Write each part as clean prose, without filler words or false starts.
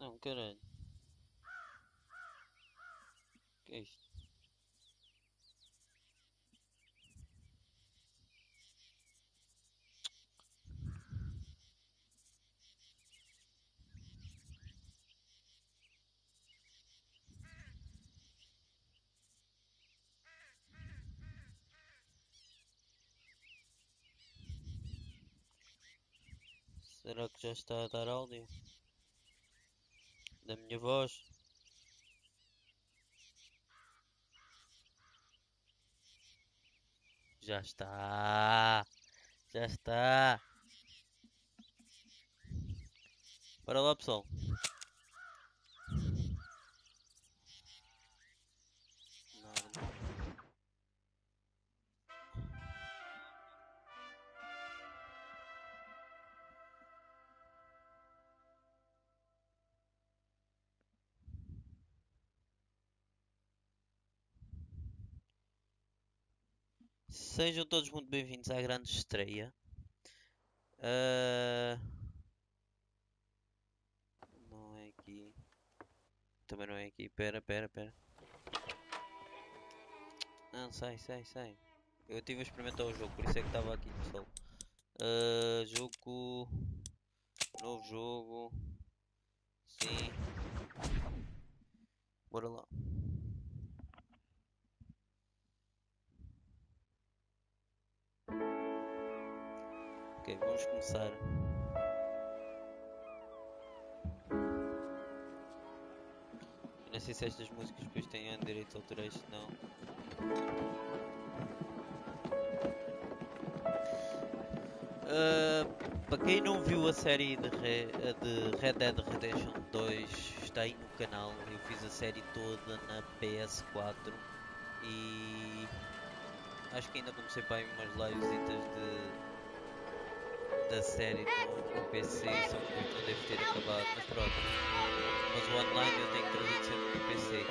Não, caralho. Que é isto? Será que já está a dar áudio? Da minha voz? Já está! Já está! Bora lá, pessoal! Sejam todos muito bem-vindos à grande estreia. Não é aqui. Também não é aqui. Pera. Não, sai. Eu estive a experimentar o jogo, por isso é que estava aqui, pessoal. Jogo. Novo jogo. Sim. Bora lá. Ok, vamos começar. Eu não sei se estas músicas depois têm direitos autorais, se não. Para quem não viu a série de Red Dead Redemption 2, está aí no canal. Eu fiz a série toda na PS4 e acho que ainda comecei para aí umas livesitas da série no PC, só que depois não devo ter acabado, mas pronto. Mas o online eu tenho trazido sempre no PC.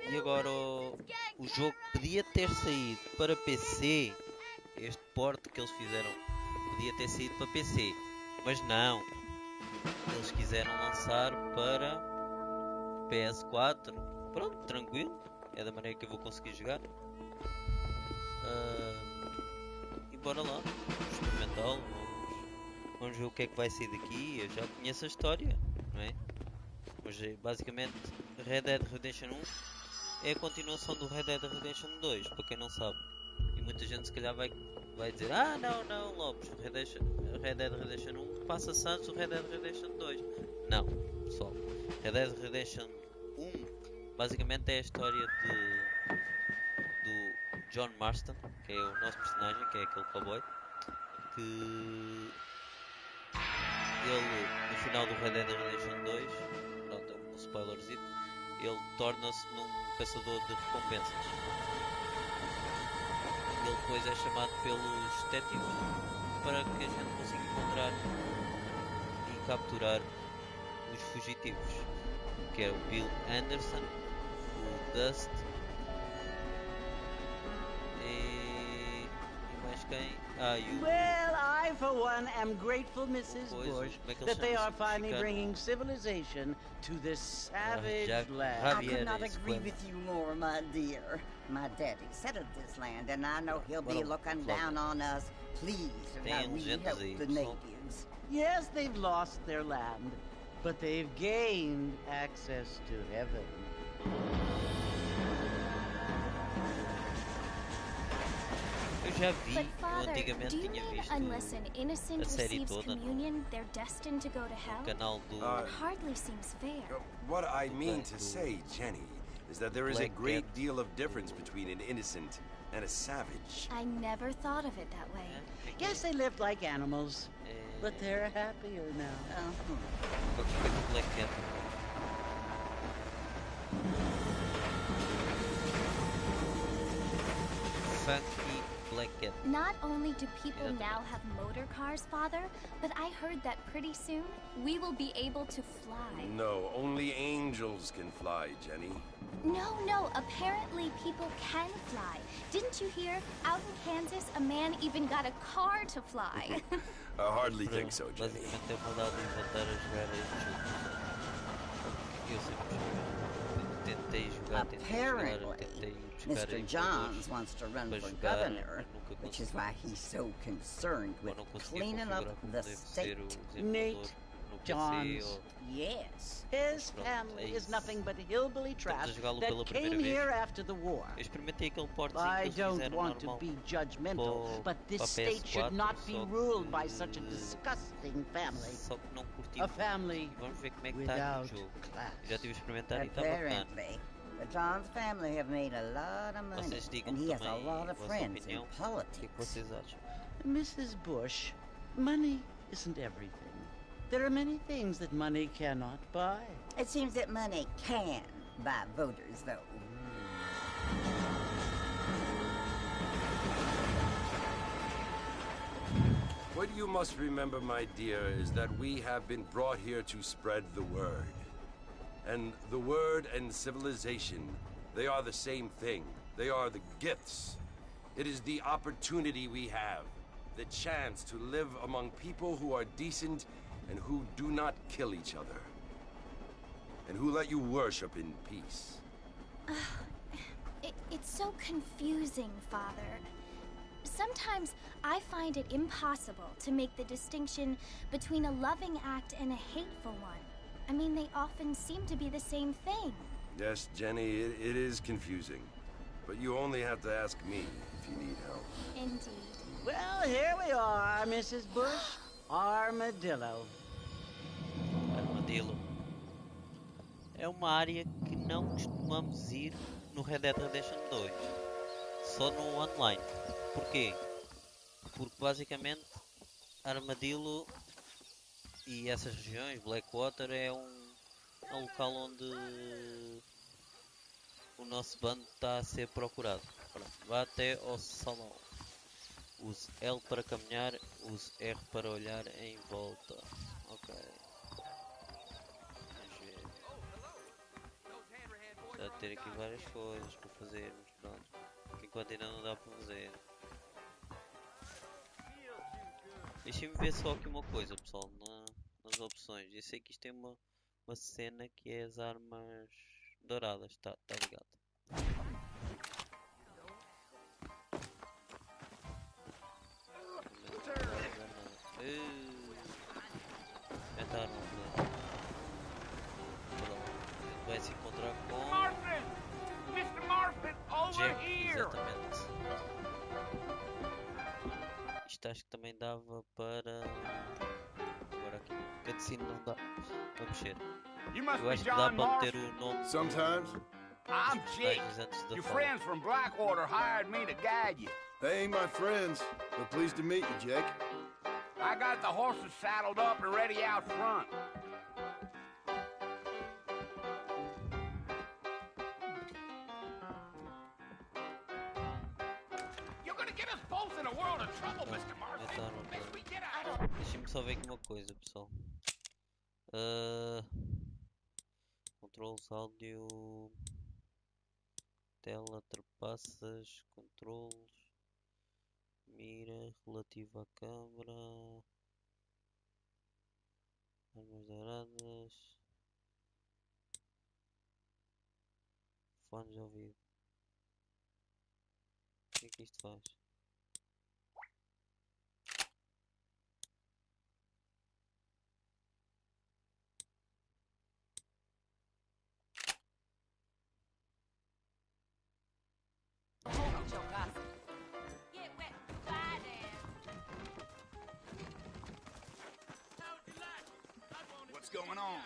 E agora o jogo podia ter saído para PC. Este port que eles fizeram podia ter saído para PC, mas não. Eles quiseram lançar para PS4. Pronto, tranquilo. É da maneira que eu vou conseguir jogar. E bora lá, vamos experimentá-lo. Vamos ver o que é que vai sair daqui. Eu já conheço a história, não é? Mas basicamente Red Dead Redemption 1 é a continuação do Red Dead Redemption 2, para quem não sabe. E muita gente se calhar vai dizer: ah, não, Lopes, Red Dead Redemption 1 passa-se antes do Red Dead Redemption 2. Não, pessoal, Red Dead Redemption 1 basicamente é a história do John Marston, que é o nosso personagem, que é aquele cowboy, que ele, no final do Red Dead Redemption 2, pronto, é um spoilerzito, ele torna-se num caçador de recompensas. Ele depois é chamado pelos detetives para que a gente consiga encontrar e capturar os fugitivos, que é o Bill Anderson, o Dust e mais quem? Well, I for one am grateful, Mrs. Bush, that they are finally bringing civilization to this savage land. I could not agree with you more, my dear. My daddy settled this land, and I know he'll be looking down on us. Please, how we help the natives. Yes, they've lost their land, but they've gained access to heaven. Eu já vi, eu antigamente tinha visto unless an innocent a série receives toda communion, they're destined to go to hell? no canal do... It hardly seems fair. What I mean to say, Jenny, is that there is a great deal of difference between an innocent and a savage. I never thought of it that way. Yes, they lived like animals, but they're happier now. Black Cat. Funky Black Cat. Not only do people now have motor cars, Father, but I heard that pretty soon we will be able to fly. No, only angels can fly, Jenny. No, apparently people can fly. Didn't you hear? Out in Kansas, a man even got a car to fly. I hardly think so, Jenny. Apparently, Mr. Johns wants to run for governor, which is why he's so concerned with cleaning up the state. Nate Johns, yes. His family is nothing but hillbilly trash that came here after the war. I don't want to be judgmental, but this state should not be ruled by such a disgusting family. A family without class. Apparently, the Johns family have made a lot of money, and he has a lot of friends in politics. Mrs. Bush, money isn't everything. There are many things that money cannot buy. It seems that money can buy voters, though. What you must remember, my dear, is that we have been brought here to spread the word. And the word and civilization, they are the same thing. They are the gifts. It is the opportunity we have, the chance to live among people who are decent and who do not kill each other, and who let you worship in peace. It's so confusing, Father. Sometimes I find it impossible to make the distinction between a loving act and a hateful one. I mean, they often seem to be the same thing. Yes, Jenny, it is confusing. But you only have to ask me if you need help. Indeed. Well, here we are, Mrs. Bush. Armadillo. Armadillo. É uma área que não costumamos ir no Red Dead Redemption 2. Só no online. Porquê? Porque basicamente Armadillo e essas regiões, Blackwater, é um local onde o nosso bando está a ser procurado. Pronto, vá até ao salão. Use L para caminhar, use R para olhar em volta. Ok. Vamos ver. Já ter aqui várias coisas para fazermos. Pronto. Enquanto ainda não dá para fazer. Deixem-me ver só aqui uma coisa, pessoal, nas opções. Eu sei que isto tem uma cena que é as armas douradas. Tá ligado. Vai se encontrar com Mr. Martin, over here. Exatamente. Isto acho que também dava para. Agora aqui no cutscene não dá para mexer. Eu acho que dá para meter o nome. Sometimes. I'm Jake. Your friends from Blackwater hired me to guide you. They ain't my friends, but pleased to meet you, Jake. I got the horses saddled up and ready out front. You're gonna get us both in a world of trouble, Mr. Martin. Make we get out. Deixa-me só ver aqui uma coisa, pessoal. Controles, áudio, tela, trapaças, controles, mira, relativa à câmera, armas douradas, fones de ouvido. O que é que isto faz? What's going on?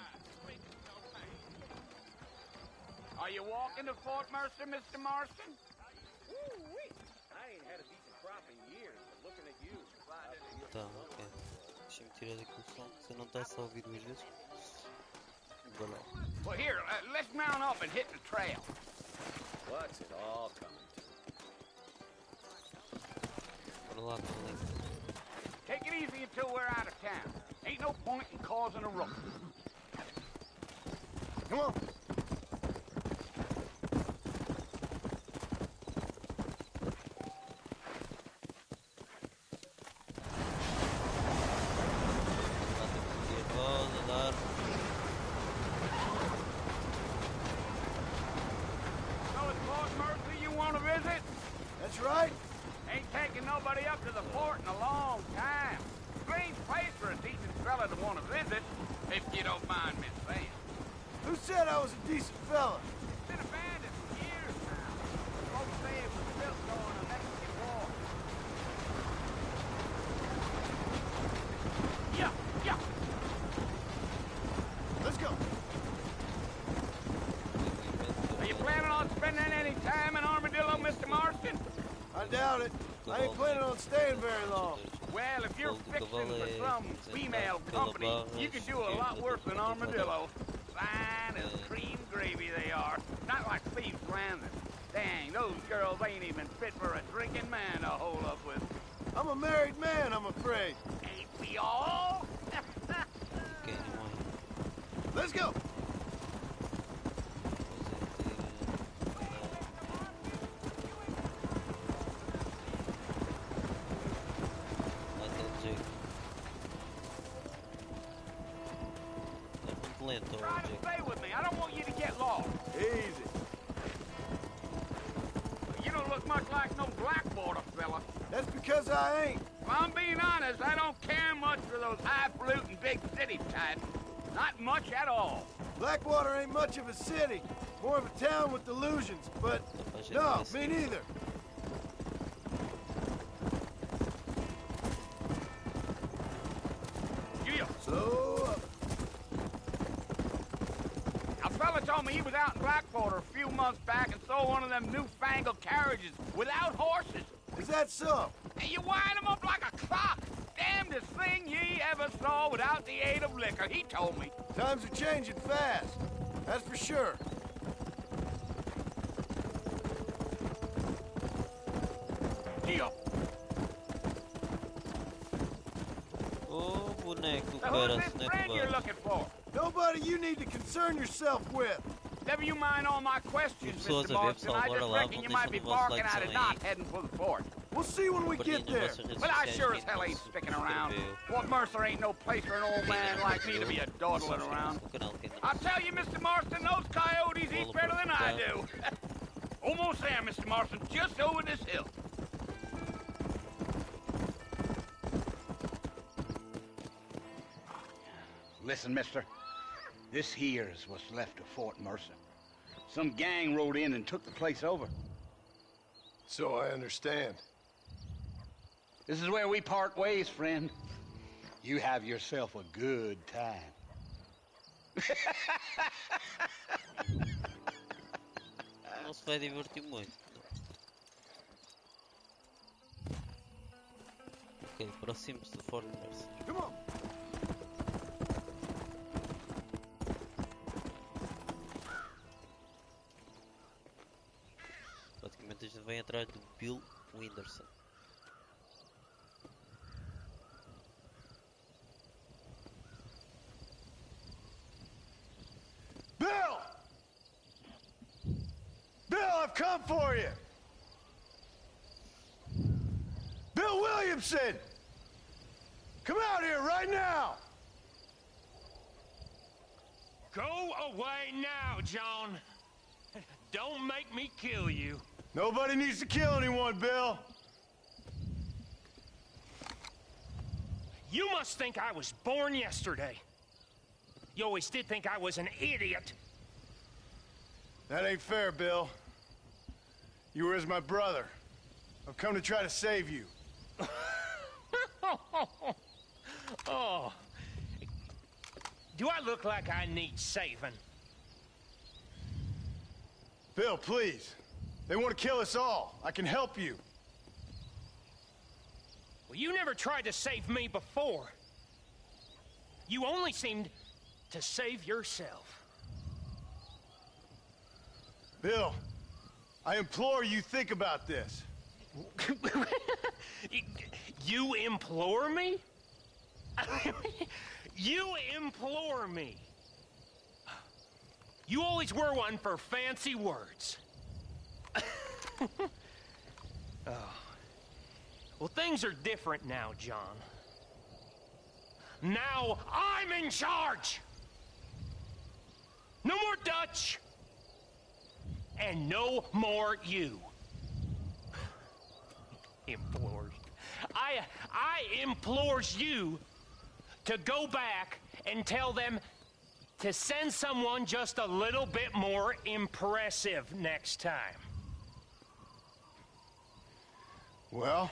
Are you walking to Fort Mercer, Mr. Marston? Ooh-wee. I ain't had a decent crop in years, but looking at you. Tá, ok. Deixa-me tirar daqui o som, você não está só a ouvir duas vezes. Bora lá. Well, here, let's mount up and hit the trail. What's it all coming to? Bora lá, colega. Take it easy until we're out of town. Ain't no point in causing a ruckus. Come on. mind me saying. Who said I was a decent fella? It's been abandoned for years now. Folks say it was built during the Mexican War. Yeah. Let's go. Are you planning on spending any time in Armadillo, Mr. Marston? I doubt it. I ain't planning on staying very long. Well, if you're fixing for some female company, you can do a lot worse than Armadillo. Fine as cream gravy they are. Not like Thieves' Landing. Dang, those girls ain't even fit for a drinking man to hold up with. I'm a married man, I'm afraid. Ain't we all? Let's go. Try to stay with me. I don't want you to get lost. Easy. You don't look much like no Blackwater fella. That's because I ain't. If I'm being honest, I don't care much for those highfalutin big city types. Not much at all. Blackwater ain't much of a city. More of a town with delusions, but no, me neither. Slow up. A fella told me he was out in Blackwater a few months back and saw one of them newfangled carriages without horses. Is that so? And you wind them up like a clock. Damnedest thing ye ever saw without the aid of liquor, he told me. Times are changing fast. That's for sure. Gio. Oh, boneco, Now, cara, who's this friend you're looking for? Nobody you need to concern yourself with. Never you mind all my questions, Mr. Marston. I just reckon you might be barking at a knot heading for the fort. We'll see when we get there. But I sure as hell ain't sticking around. Fort Mercer ain't no place for an old man like me to be a dawdling around. I'll tell you, Mr. Marston, those coyotes eat better than I do. Almost there, Mr. Marston, just over this hill. Listen, mister. This here is what's left of Fort Mercer. Some gang rode in and took the place over. So I understand. This is where we part ways, friend. You have yourself a good time. Não se vai divertir muito. Ok, aproxime-se do Fort Mercer. Come on. Praticamente a gente vem atrás do Bill Winderson. Bill! Bill, I've come for you! Bill Williamson! Come out here right now! Go away now, John. Don't make me kill you. Nobody needs to kill anyone, Bill. You must think I was born yesterday. You always did think I was an idiot. That ain't fair, Bill. You were as my brother. I've come to try to save you. Oh. Do I look like I need saving? Bill, please. They want to kill us all. I can help you. Well, you never tried to save me before. You only seemed to save yourself. Bill, I implore you think about this. You implore me? You implore me? You always were one for fancy words. Oh. Well, things are different now, John. Now I'm in charge! No more Dutch! And no more you. Implores. I implores you to go back and tell them to send someone just a little bit more impressive next time. Well?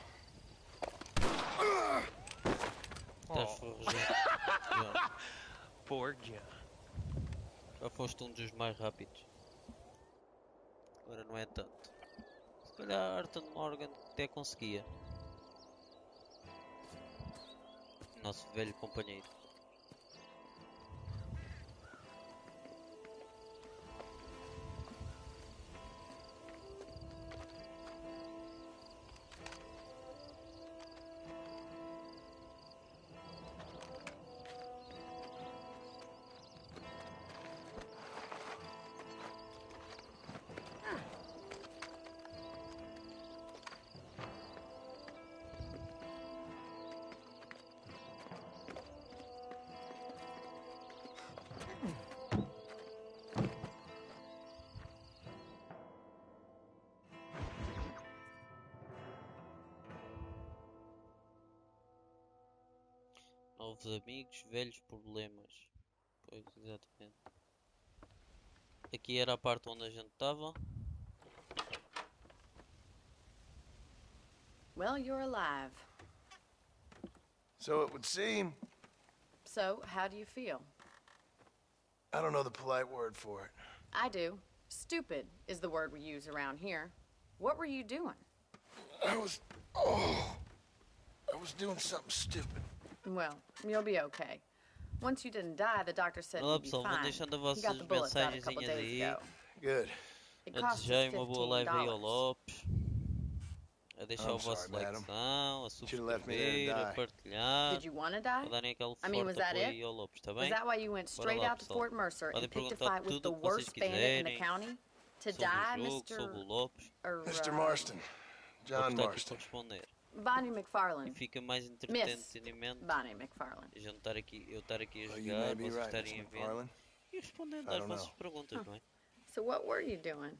Poor John. Já foste dos mais rápidos. Agora não é tanto. Se calhar Arthur Morgan até conseguia. Nosso velho companheiro. Novos amigos, velhos problemas. Pois, exatamente. Aqui era a parte onde a gente estava. Well, you're alive. So it would seem. So, how do you feel? I don't know the polite word for it. I do. Stupid is the word we use around here. What were you doing? I was doing something stupid. Well, you'll be okay. Once you didn't die, the doctor said you'd be pessoal, vou fine. deixando He got the vossas bullets out a couple mensagenzinhas days aí. ago. Good. It A cost us desejar uma boa live aí ao $15. Lopes. A deixar o vosso likezão, a subscrever, a partilhar. Did you want to die? A darem aquele I mean, forte was that apoio it? aí ao Lopes, tá Was bem? that why you went straight Bora lá, out to pessoal. Fort Mercer Podem and picked a perguntar fight with tudo the o que vocês worst bandit in the quiserem county? To sobre die, o jogo, sobre o Mr. Lopes. Mr. Marston. John Vou estar aqui para Marston. responder. Bonnie E McFarlane. fica mais Miss entretenimento Bonnie McFarlane. a gente estar aqui, eu estar aqui a Well, you may jogar, be vocês right, estarem Miss a ver McFarlane. e respondendo I às don't vossas know. perguntas, não é? So what were you doing?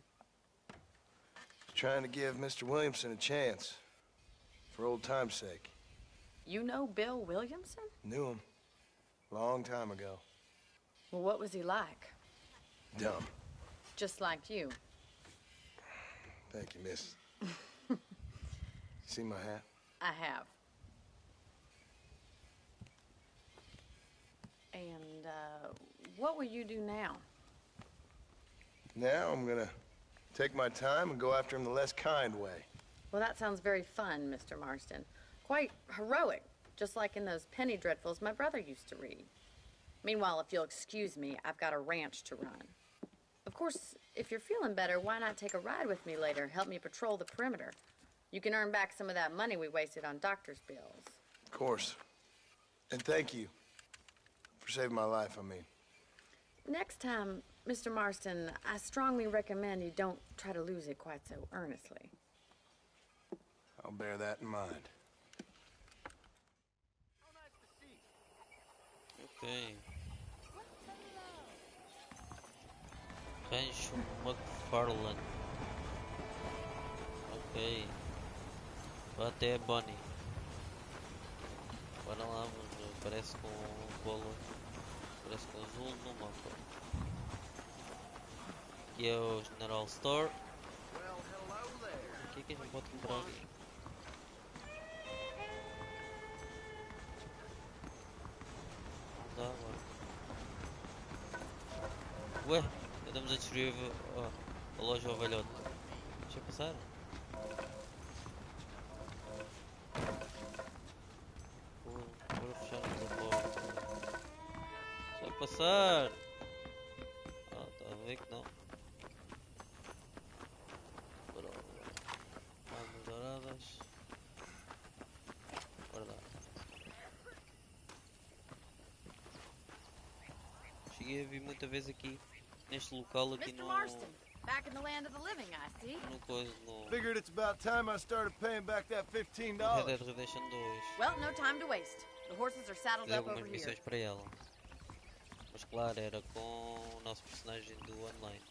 Trying to give Mr. Williamson a chance. For old time's sake. You know Bill Williamson? Knew him. Long time ago. Well, what was he like? Dumb. Just like you. Thank you, miss. See my hat? I have. And, what will you do now? Now I'm gonna take my time and go after him the less kind way. Well, that sounds very fun, Mr. Marston. Quite heroic, just like in those penny dreadfuls my brother used to read. Meanwhile, if you'll excuse me, I've got a ranch to run. Of course, if you're feeling better, why not take a ride with me later? Help me patrol the perimeter. You can earn back some of that money we wasted on doctor's bills. Of course. And thank you. For saving my life, I mean. Next time, Mr. Marston, I strongly recommend you don't try to lose it quite so earnestly. I'll bear that in mind. Ok. Rancho McFarlane. Ok. Vá até a Bonnie. Bora lá, mas parece com bolo. Parece com azul no mapa. Aqui é o General Store. O que é que a gente pode comprar aqui? Não dá agora. Ué, andamos a destruir a loja ao velhote. Deixa eu passar. Bora fecharmos a porta. Deixa eu passar. Ah, está a ver que não. Bora lá. Armas douradas. Bora lá. Cheguei a vir muita vez aqui, neste local aqui Mr. no... Marston, back in the land of the living, I see. No coisa, no... Figured it's about time I started paying back that $15. Red Dead Redemption 2. Well, no time to waste. The horses are saddled Fiz up over algumas here. missões para ela. Mas claro, era com o nosso personagem do online.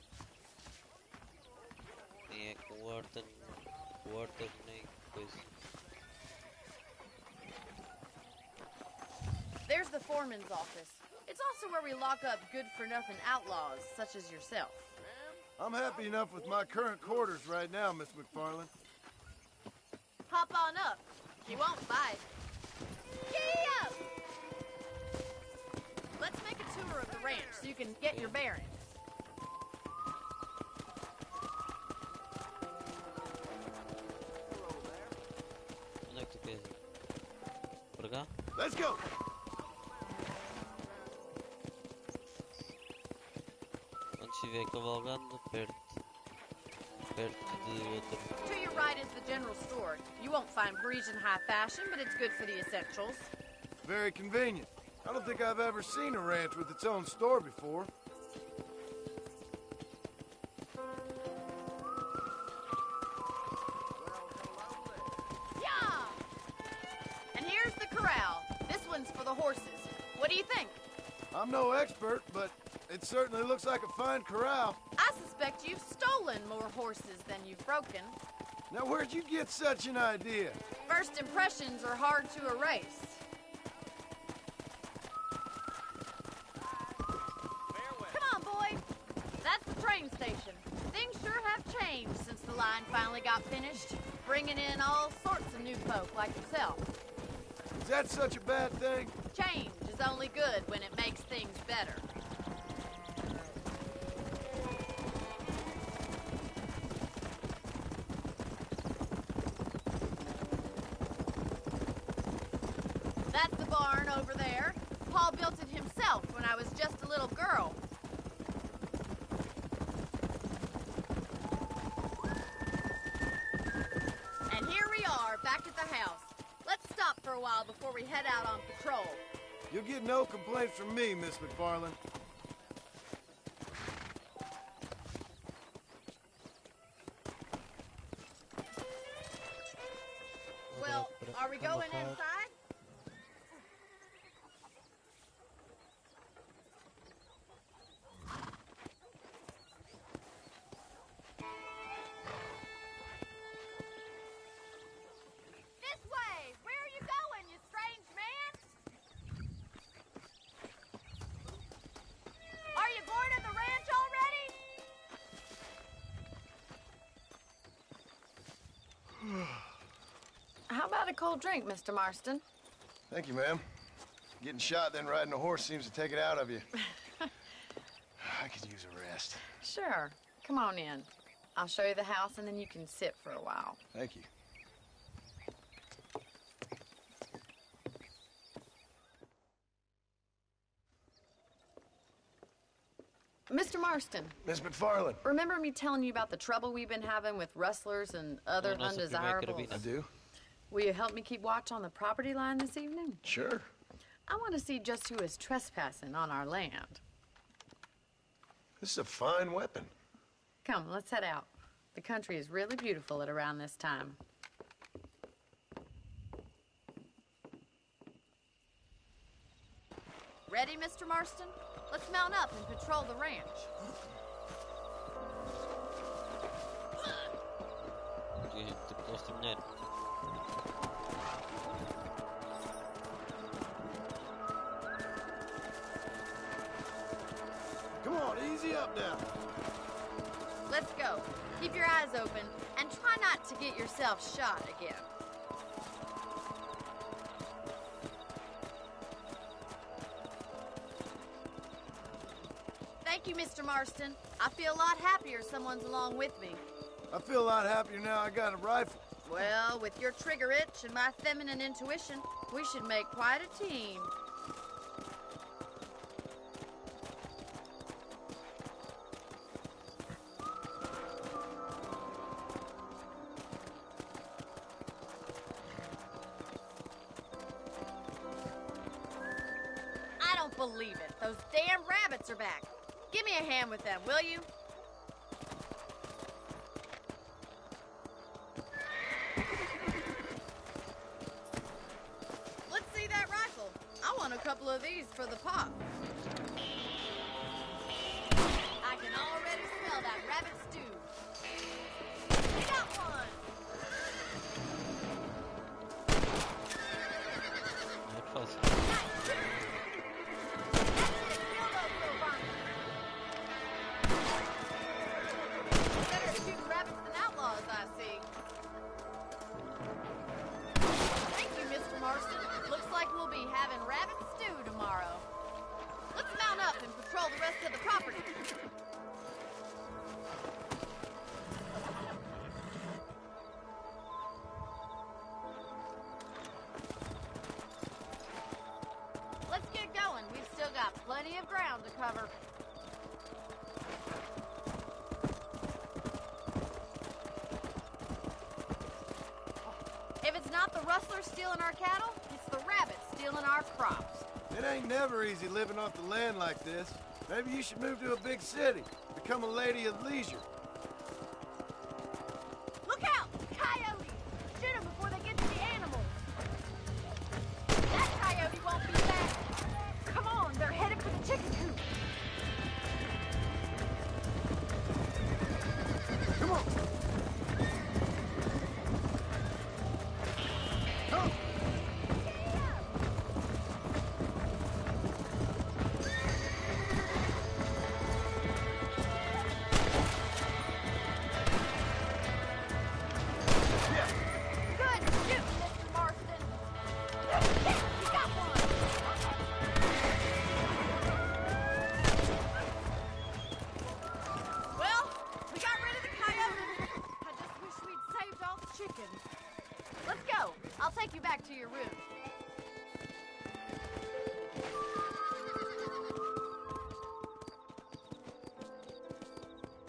Nem é com o Arthur, nem coisa. There's the foreman's office. It's It's also where we lock up good-for-nothing outlaws, such as yourself. I'm happy enough with my current quarters right now, Miss McFarland. Hop on up. You won't bite. Giddy up! Let's make a tour of the ranch so you can get your bearings. Let's go! Quando estiver cavalgando, perto de outro. To your right is the general store. You won't find Parisian high fashion, but it's good for the essentials. Very convenient. I don't think I've ever seen a ranch with its own store before. Yeah! And here's the corral. This one's for the horses. What do you think? I'm no expert, but it certainly looks like a fine corral. I suspect you've stolen more horses than you've broken. Now, where'd you get such an idea? First impressions are hard to erase. Come on, boy. That's the train station. Things sure have changed since the line finally got finished, bringing in all sorts of new folk like yourself. Is that such a bad thing? Change is only good when it makes things better. That's the barn over there. Paul built it himself when I was just a little girl. And here we are, back at the house. Let's stop for a while before we head out on patrol. You'll get no complaints from me, Miss McFarland. Well, are we going inside? This way! Where are you going, you strange man? Are you bored of the ranch already? How about a cold drink, Mr. Marston? Thank you, ma'am. Getting shot, then riding a horse seems to take it out of you. I could use a rest. Sure. Come on in. I'll show you the house, and then you can sit for a while. Thank you. Mr. Marston. Miss McFarland. Remember me telling you about the trouble we've been having with rustlers and other undesirables? I do. Will you help me keep watch on the property line this evening? Sure. I want to see just who is trespassing on our land. This is a fine weapon. Come, let's head out. The country is really beautiful at around this time. Ready, Mr. Marston? Let's mount up and patrol the ranch. Ты просто меня... Come on, easy up now. Let's go. Keep your eyes open and try not to get yourself shot again. Thank you, Mr. Marston. I feel a lot happier someone's along with me. I feel a lot happier now I got a rifle. Well, with your trigger itch and my feminine intuition, we should make quite a team. I don't believe it. Those damn rabbits are back. Give me a hand with them, will you? Let's see that rifle. I want a couple of these for the pop. I can already smell that rabbit stew. We got one! Not fácil. Nice. Let's mount up and patrol the rest of the property. Let's get going. We've still got plenty of ground to cover. If it's not the rustlers stealing our cattle, it's the rabbits stealing our crops. It ain't never easy living off the land like this. Maybe you should move to a big city. Become a lady of leisure. Look out! Coyotes! Shoot them before they get to the animals. That coyote won't be back. Come on, they're headed for the chicken coop. Come on! Come! Good shooting, Mr. Marston. Yeah, you got one. Well, we got rid of the coyotes. I just wish we'd saved all the chickens. Let's go. I'll take you back to your room.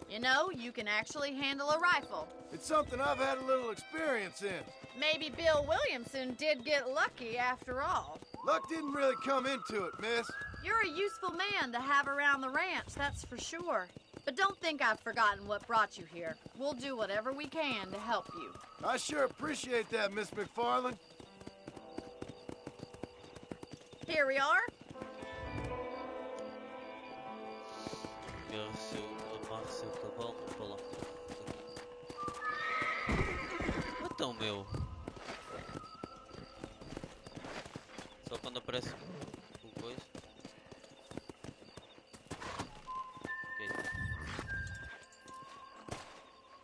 You know, you can actually handle a rifle. It's something I've had a little experience in. Maybe Bill Williamson did get lucky after all. Luck didn't really come into it, miss. You're a useful man to have around the ranch, that's for sure. But don't think I've forgotten what brought you here. We'll do whatever we can to help you. I sure appreciate that, Miss McFarland. Here we are. Amarre seu cavalo para lá. Então, meu. Só quando aparece o coisa. Ok.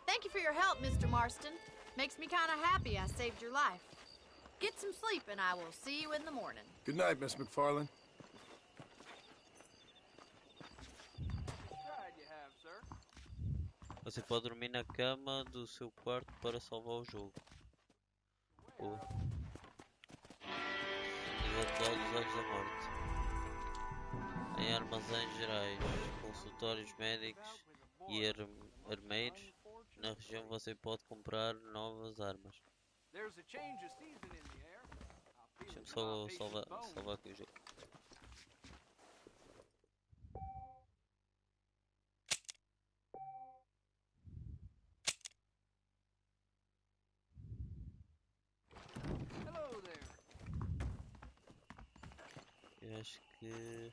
Thank you for your help, Mr. Marston. Makes me kind of happy I saved your life. Get some sleep and I will see you in the morning. Good night, Miss McFarland. Você pode dormir na cama do seu quarto para salvar o jogo. Nível atual dos olhos da morte. Em armazéns gerais, consultórios médicos e armeiros, na região você pode comprar novas armas. Deixa-me só salvar aqui o jogo. Eu acho que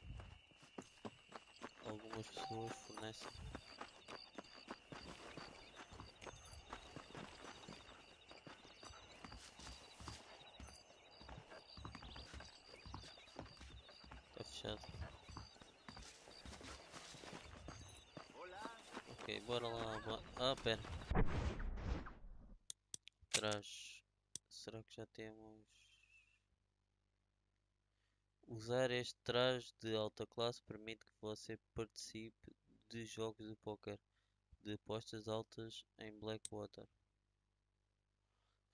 algumas pessoas fornecem. Está fechado. Ok, bora lá. Ah, pera. Atrás. Será que já temos? Usar este traje de alta classe permite que você participe de jogos de póquer de apostas altas em Blackwater.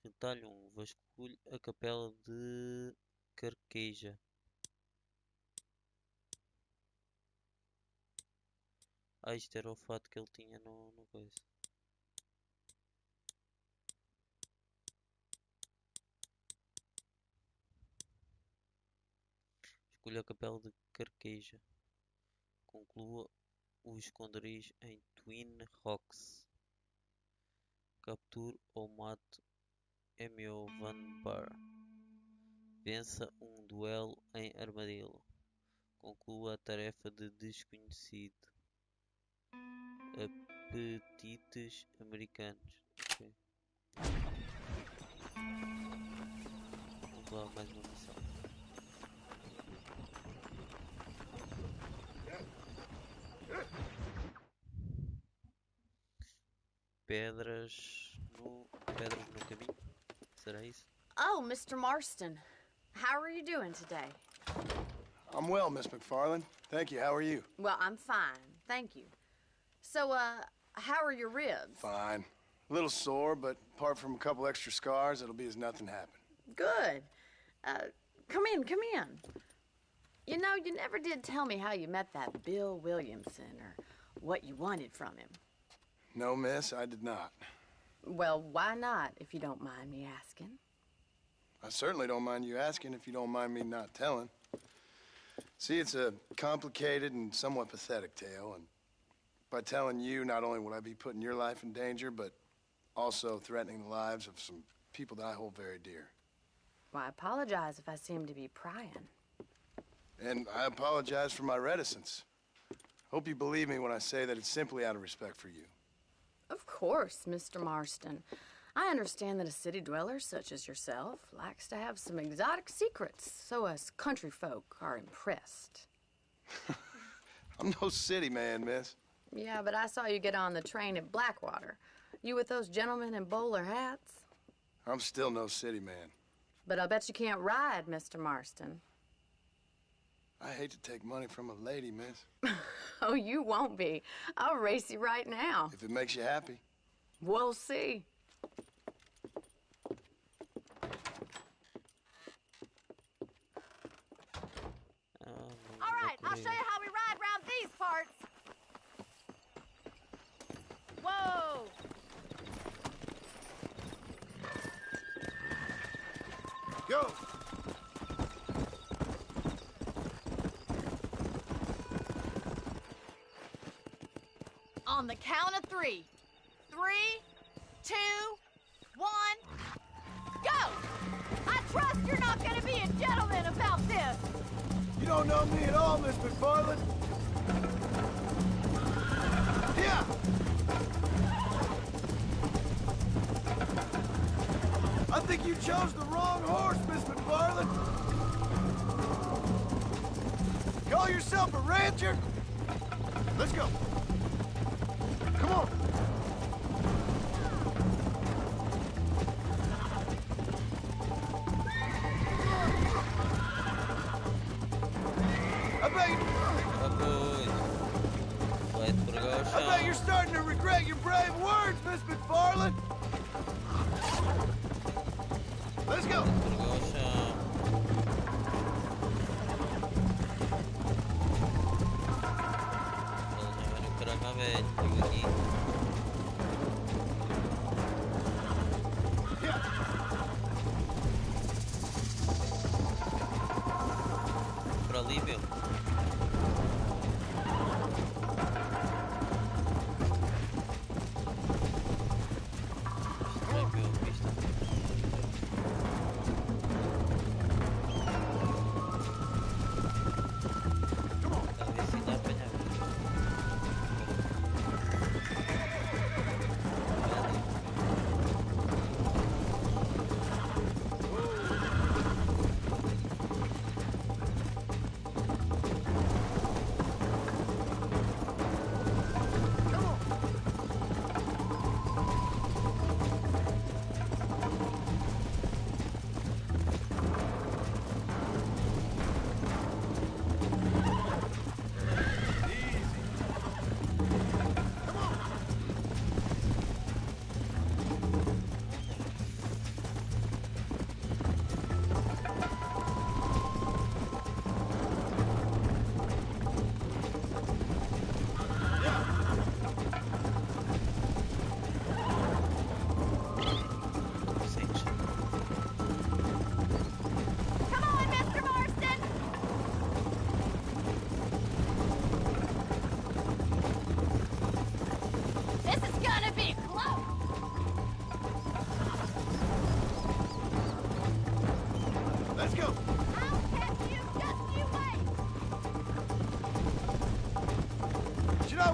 Retalho 1. Vasculhe a capela de Carqueja. Ah, isto era o fato que ele tinha no coisa. Escolha a capela de Carqueja. Conclua o esconderijo em Twin Rocks. Capture ou mate M.O. Van Bar. Vença um duelo em armadillo. Conclua a tarefa de desconhecido. Apetites americanos. Okay. Vamos lá, mais uma missão. Pedras no caminho. Será isso? Oh, Mr. Marston. How are you doing today? I'm well, Miss McFarland. Thank you. How are you? Well, I'm fine. Thank you. So, how are your ribs? Fine. A little sore, but apart from a couple extra scars, it'll be as nothing happened. Good. Come in, come in. You know, you never did tell me how you met that Bill Williamson or what you wanted from him. No, miss, I did not. Well, why not, if you don't mind me asking? I certainly don't mind you asking if you don't mind me not telling. See, it's a complicated and somewhat pathetic tale, and by telling you, not only would I be putting your life in danger, but also threatening the lives of some people that I hold very dear. Well, I apologize if I seem to be prying. And I apologize for my reticence. Hope you believe me when I say that it's simply out of respect for you. Of course, Mr. Marston. I understand that a city dweller such as yourself likes to have some exotic secrets, so us country folk are impressed. I'm no city man, miss. Yeah, but I saw you get on the train at Blackwater. You with those gentlemen in bowler hats? I'm still no city man. But I'll bet you can't ride, Mr. Marston. I hate to take money from a lady, miss. Oh, you won't be. I'll race you right now. If it makes you happy. We'll see. All right, I'll show you how we ride around these parts. Whoa! Go! On the count of 3. 3, 2, 1, go! I trust you're not gonna be a gentleman about this. You don't know me at all, Miss McFarland. Yeah! I think you chose the wrong horse, Miss McFarland. Call yourself a rancher? Let's go. Come on. I bet you're starting to regret your brave words, Miss McFarland. Let's go. Por ali, meu.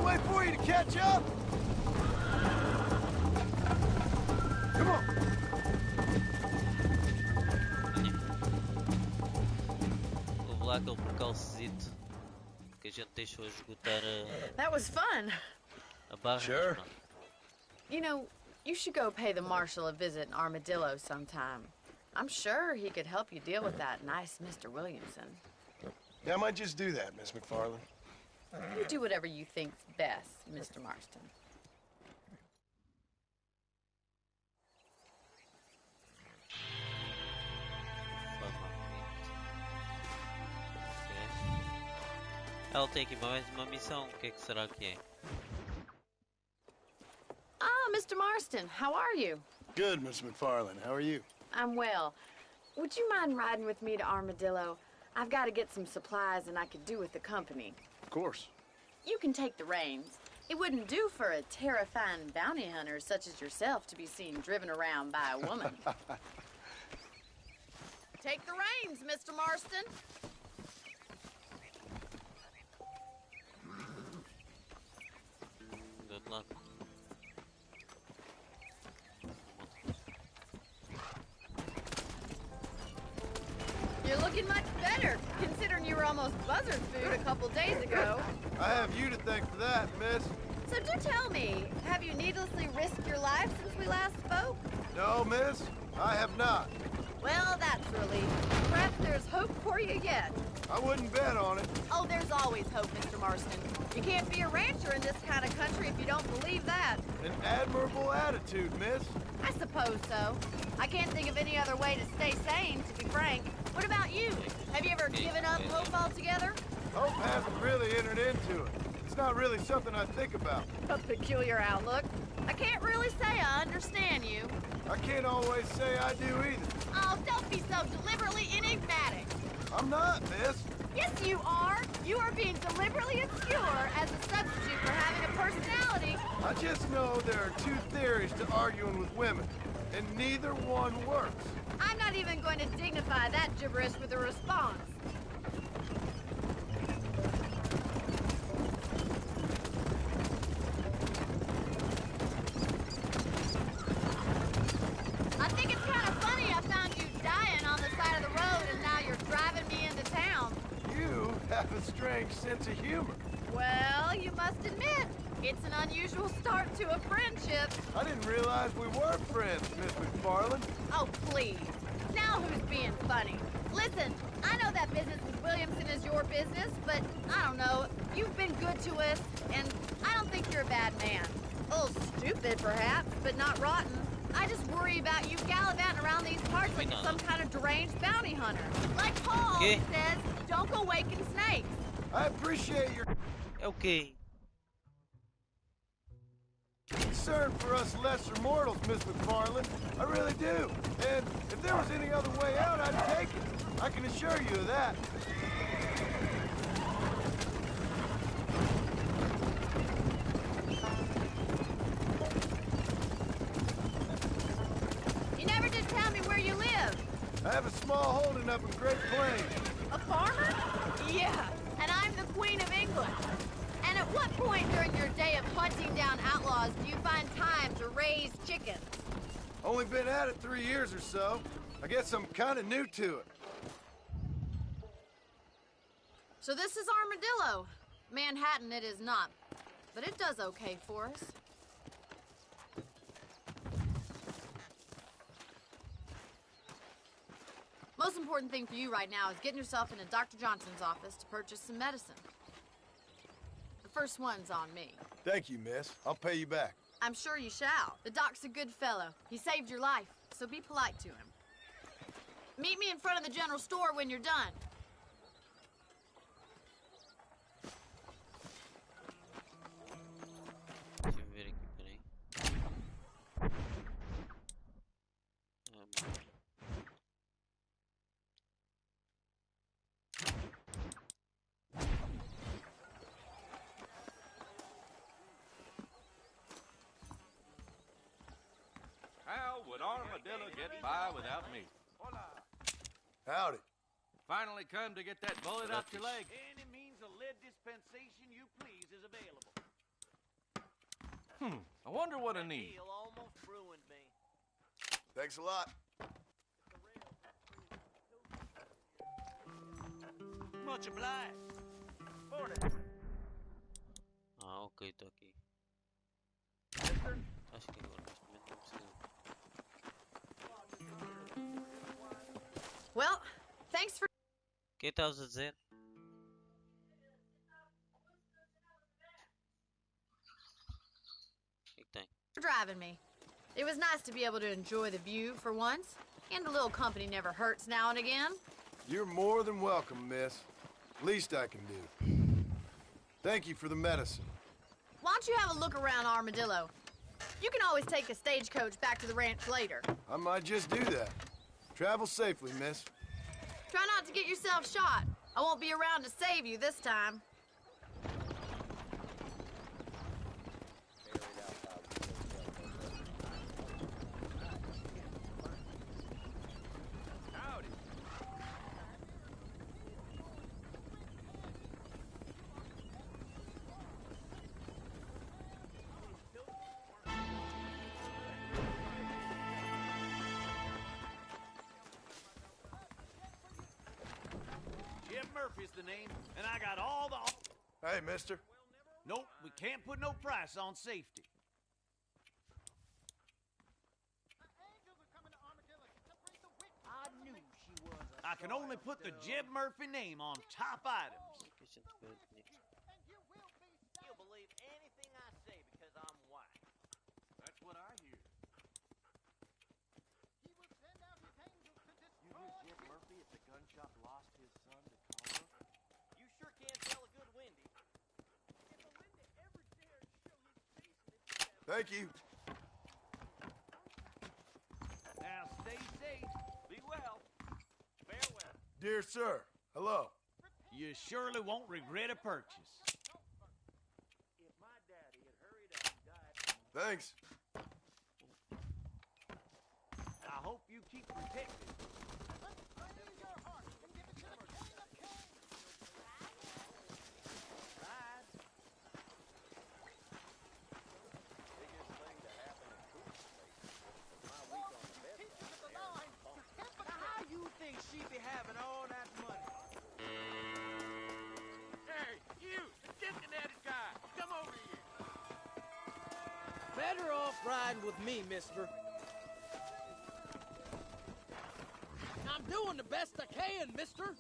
Wait for you to catch up. Come on. Houve lá aquele percalcezito que a gente deixou esgotar That was fun. a barra. Sure. You know, you should go pay the marshal a visit in Armadillo sometime. I'm sure he could help you deal with that nice Mr. Williamson. Yeah, I might just do that, Miss McFarland. You do whatever you think's best, Mr. Marston. Ela tem aqui mais uma missão. O que será que é? Ah, Mr. Marston, how are you? Good, Miss McFarland. How are you? I'm well. Would you mind riding with me to Armadillo? I've got to get some supplies and I could do with the company. Of course. You can take the reins. It wouldn't do for a terrifying bounty hunter such as yourself to be seen driven around by a woman. Take the reins, Mr. Marston. Good luck. You're looking much better, considering you were almost buzzard food a couple days ago. I have you to thank for that, miss. So do tell me, have you needlessly risked your life since we last spoke? No, miss, I have not. Well, that's relief. Perhaps there's hope for you yet. I wouldn't bet on it. Oh, there's always hope, Mr. Marston. You can't be a rancher in this kind of country if you don't believe that. An admirable attitude, miss. I suppose so. I can't think of any other way to stay sane, to be frank. What about you? Have you ever given up hope altogether? Hope hasn't really entered into it. It's not really something I think about. A peculiar outlook. I can't really say I understand you. I can't always say I do either. Oh, don't be so deliberately enigmatic. I'm not, miss. Yes, you are. You are being deliberately obscure as a substitute for having a personality. I just know there are two theories to arguing with women, and neither one works. I'm not even going to dignify that gibberish with a response. I think it's kind of funny I found you dying on the side of the road and now you're driving me into town. You have a strange sense of humor. Well, you must admit, it's an unusual start to a friendship. I didn't realize we were friends, Miss McFarland. Oh, please. Now who's being funny? Listen, I know that business with Williamson is your business, but I don't know. You've been good to us, and I don't think you're a bad man. A little stupid, perhaps, but not rotten. I just worry about you gallivanting around these parts like you're some kind of deranged bounty hunter. Like Paul says, don't go waking snakes. I appreciate your concern for us lesser mortals, Miss McFarland. I really do. And if there was any other way out, I'd take it. I can assure you of that. You never did tell me where you live. I have a small holding up in Great Plains. A farmer? Yeah, and I'm the Queen of England. And at what point during your day of hunting down outlaws do you find time to raise chickens? Only been at it 3 years or so. I guess I'm kind of new to it. So this is Armadillo. Manhattan it is not, but it does okay for us. Most important thing for you right now is getting yourself into Dr. Johnson's office to purchase some medicine. The first one's on me. Thank you, miss. I'll pay you back. I'm sure you shall. The doc's a good fellow. He saved your life, so be polite to him. Meet me in front of the general store when you're done. How would Armadillo get by without me? Howdy. Finally come to get that bullet out your leg. Any means of lead dispensation you please is available. I wonder what I need. Deal almost ruined me. Thanks a lot. Much obliged. 40. Ah, ok, tô aqui. Acho que agora neste momento não precisa. Well, thanks for... O que estavas a dizer? For driving me. It was nice to be able to enjoy the view for once, and a little company never hurts now and again. You're more than welcome, miss. Least I can do. Thank you for the medicine. Why don't you have a look around Armadillo? You can always take a stagecoach back to the ranch later. I might just do that. Travel safely, miss. Try not to get yourself shot. I won't be around to save you this time. Murphy's the name, and I got all the... Hey, mister. Nope, we can't put no price on safety. I knew she was a I can only put the Jeb Murphy name on top items. You'll believe anything I say because I'm white. That's what I hear. He will send out his angels to destroy You hear Jeb Murphy at the gun shop lost his son to Carla? You sure can't tell a good Wendy. If a Wendy ever dared show his face in its Thank you. Now stay safe. Be well. Farewell. Dear sir, hello. You surely won't regret a purchase. If my daddy had hurried up and died... Thanks. I hope you keep protected. Undo your heart and give it to the king of kings. Ride. Biggest thing to happen in Cooper's place was my week on the bed. Teachers of the line. Now, how you think she be having all that money? Hey, you, the Cincinnati guy, come over here. Better off riding with me, mister. I'm doing the best I can, mister.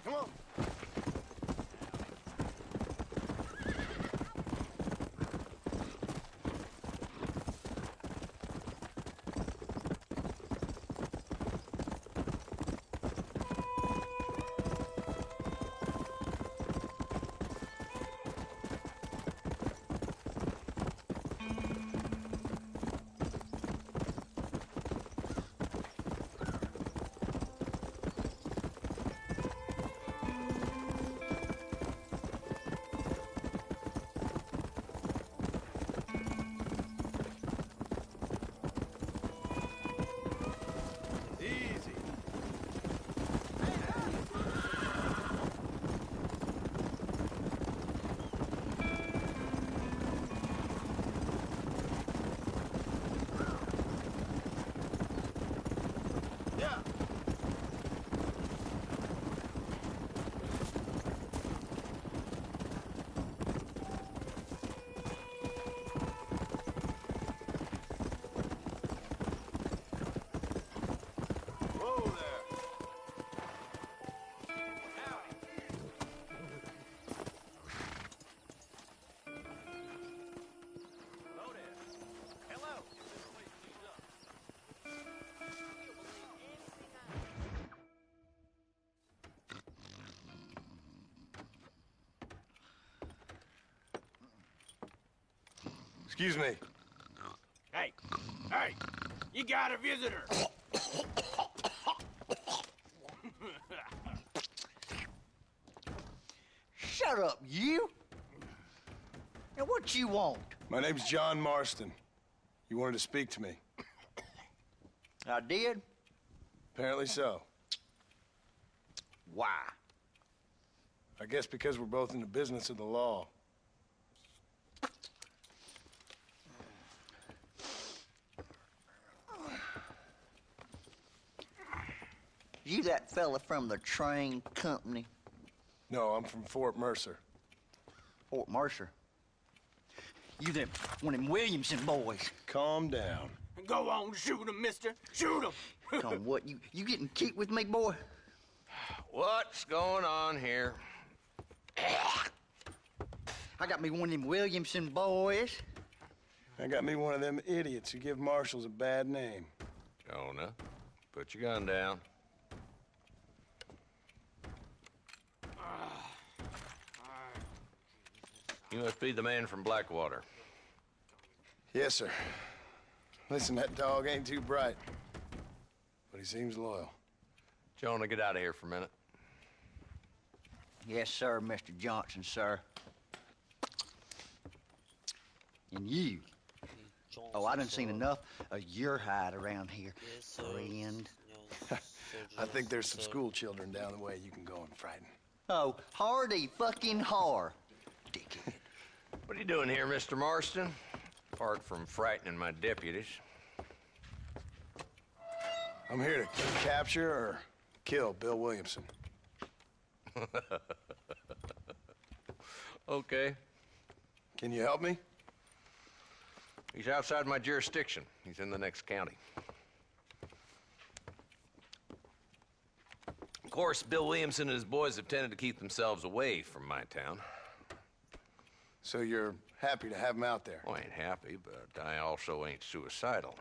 Come on. Excuse me. Hey, you got a visitor. Shut up, you. Now, what you want? My name's John Marston. You wanted to speak to me. I did? Apparently so. Why? I guess because we're both in the business of the law. You that fella from the train company? No, I'm from Fort Mercer. Fort Mercer? You them one of them Williamson boys. Calm down. Go on, shoot him, mister. Shoot him. Come on, what? You getting kicked with me, boy? What's going on here? I got me one of them Williamson boys. I got me one of them idiots who give marshals a bad name. Jonah, put your gun down. You must be the man from Blackwater. Yes, sir. Listen, that dog ain't too bright, but he seems loyal. Jonah, get out of here for a minute. Yes, sir, Mr. Johnson, sir. And you. Oh, I done seen enough of your hide around here, friend. I think there's some school children down the way you can go and frighten. Oh, hardy fucking har. Dickhead. What are you doing here, Mr. Marston? Apart from frightening my deputies. I'm here to capture or kill Bill Williamson. Okay. Can you help me? He's outside my jurisdiction. He's in the next county. Of course, Bill Williamson and his boys have tended to keep themselves away from my town. So you're happy to have him out there? Well, I ain't happy, but I also ain't suicidal.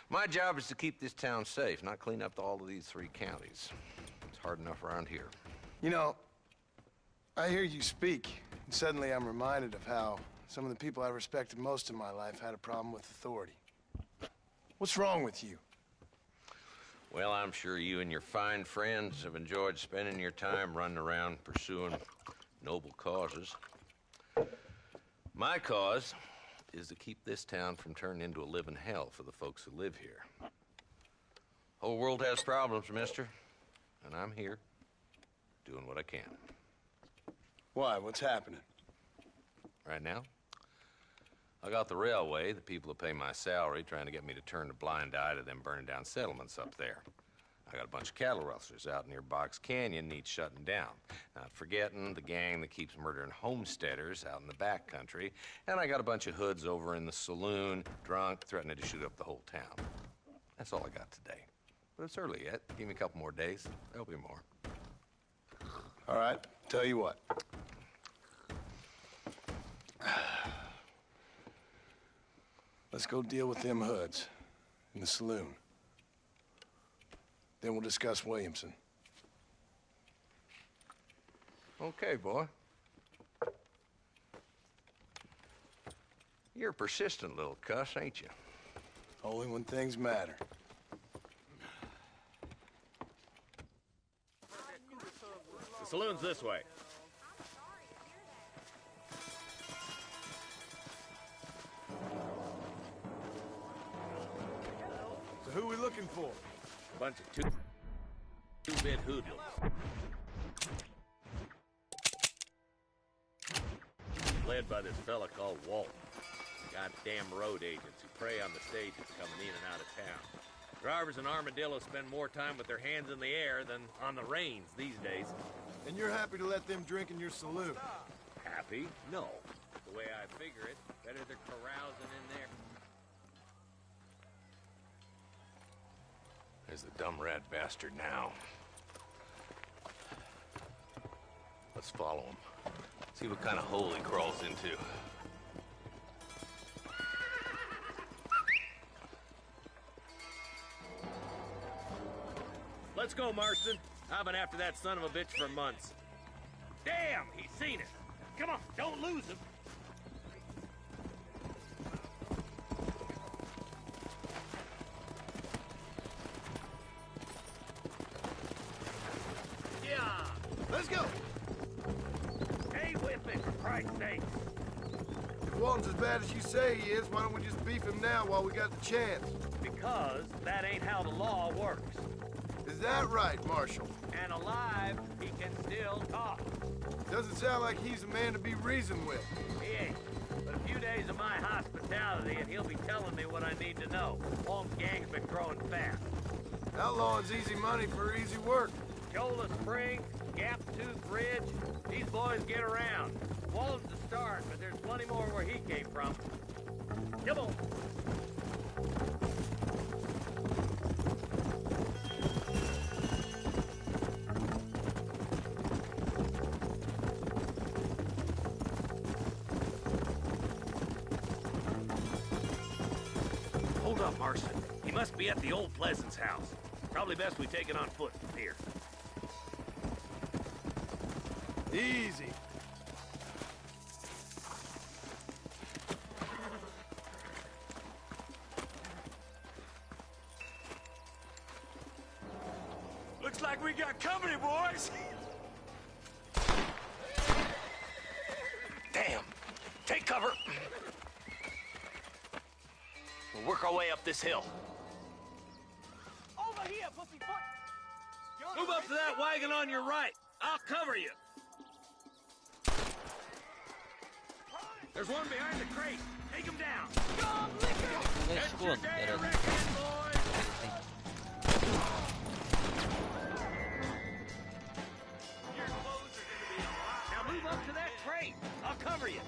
My job is to keep this town safe, not clean up all of these 3 counties. It's hard enough around here. You know, I hear you speak, and suddenly I'm reminded of how some of the people I respected most in my life had a problem with authority. What's wrong with you? Well, I'm sure you and your fine friends have enjoyed spending your time running around pursuing noble causes. My cause is to keep this town from turning into a living hell for the folks who live here. Whole world has problems, mister, and I'm here doing what I can. Why? What's happening? Right now, I got the railway, the people who pay my salary, trying to get me to turn a blind eye to them burning down settlements up there. I got a bunch of cattle rustlers out near Box Canyon needs shutting down. Not forgetting the gang that keeps murdering homesteaders out in the back country. And I got a bunch of hoods over in the saloon, drunk, threatening to shoot up the whole town. That's all I got today. But it's early yet. Give me a couple more days. There'll be more. All right, tell you what. Let's go deal with them hoods in the saloon. Then we'll discuss Williamson. Okay, boy. You're a persistent little cuss, ain't you? Only when things matter. The saloon's this way. So who are we looking for? Bunch of two-bit hoodlums. Led by this fella called Walton. Goddamn road agents who prey on the stages coming in and out of town. Drivers in Armadillo spend more time with their hands in the air than on the reins these days. And you're happy to let them drink in your saloon? Happy? No. The way I figure it, better they're carousing in there. There's the dumb rat bastard now. Let's follow him. See what kind of hole he crawls into. Let's go, Marston. I've been after that son of a bitch for months. Damn, he's seen it. Come on, don't lose him. Walton's as bad as you say he is, why don't we just beef him now while we got the chance? Because that ain't how the law works. Is that right, Marshal? And alive, he can still talk. Doesn't sound like he's a man to be reasoned with. He ain't. But a few days of my hospitality, and he'll be telling me what I need to know. Walton's gang's been growing fast. Outlawing's easy money for easy work. Shola Spring, Gap Tooth Ridge, these boys get around. Walton's the start, but there's plenty more where he came from. Come on. Hold up, Marston. He must be at the old Pleasance house. Probably best we take it on foot from here. Easy. Looks like we got company, boys. Damn! Take cover! We'll work our way up this hill. Over here, pussyfoot! Move up to that wagon on your right. I'll cover you. There's one behind the crate. Take him down. That's your day of reckoning, boys. Your clothes are going to be a lot. Now move up to that crate. I'll cover you.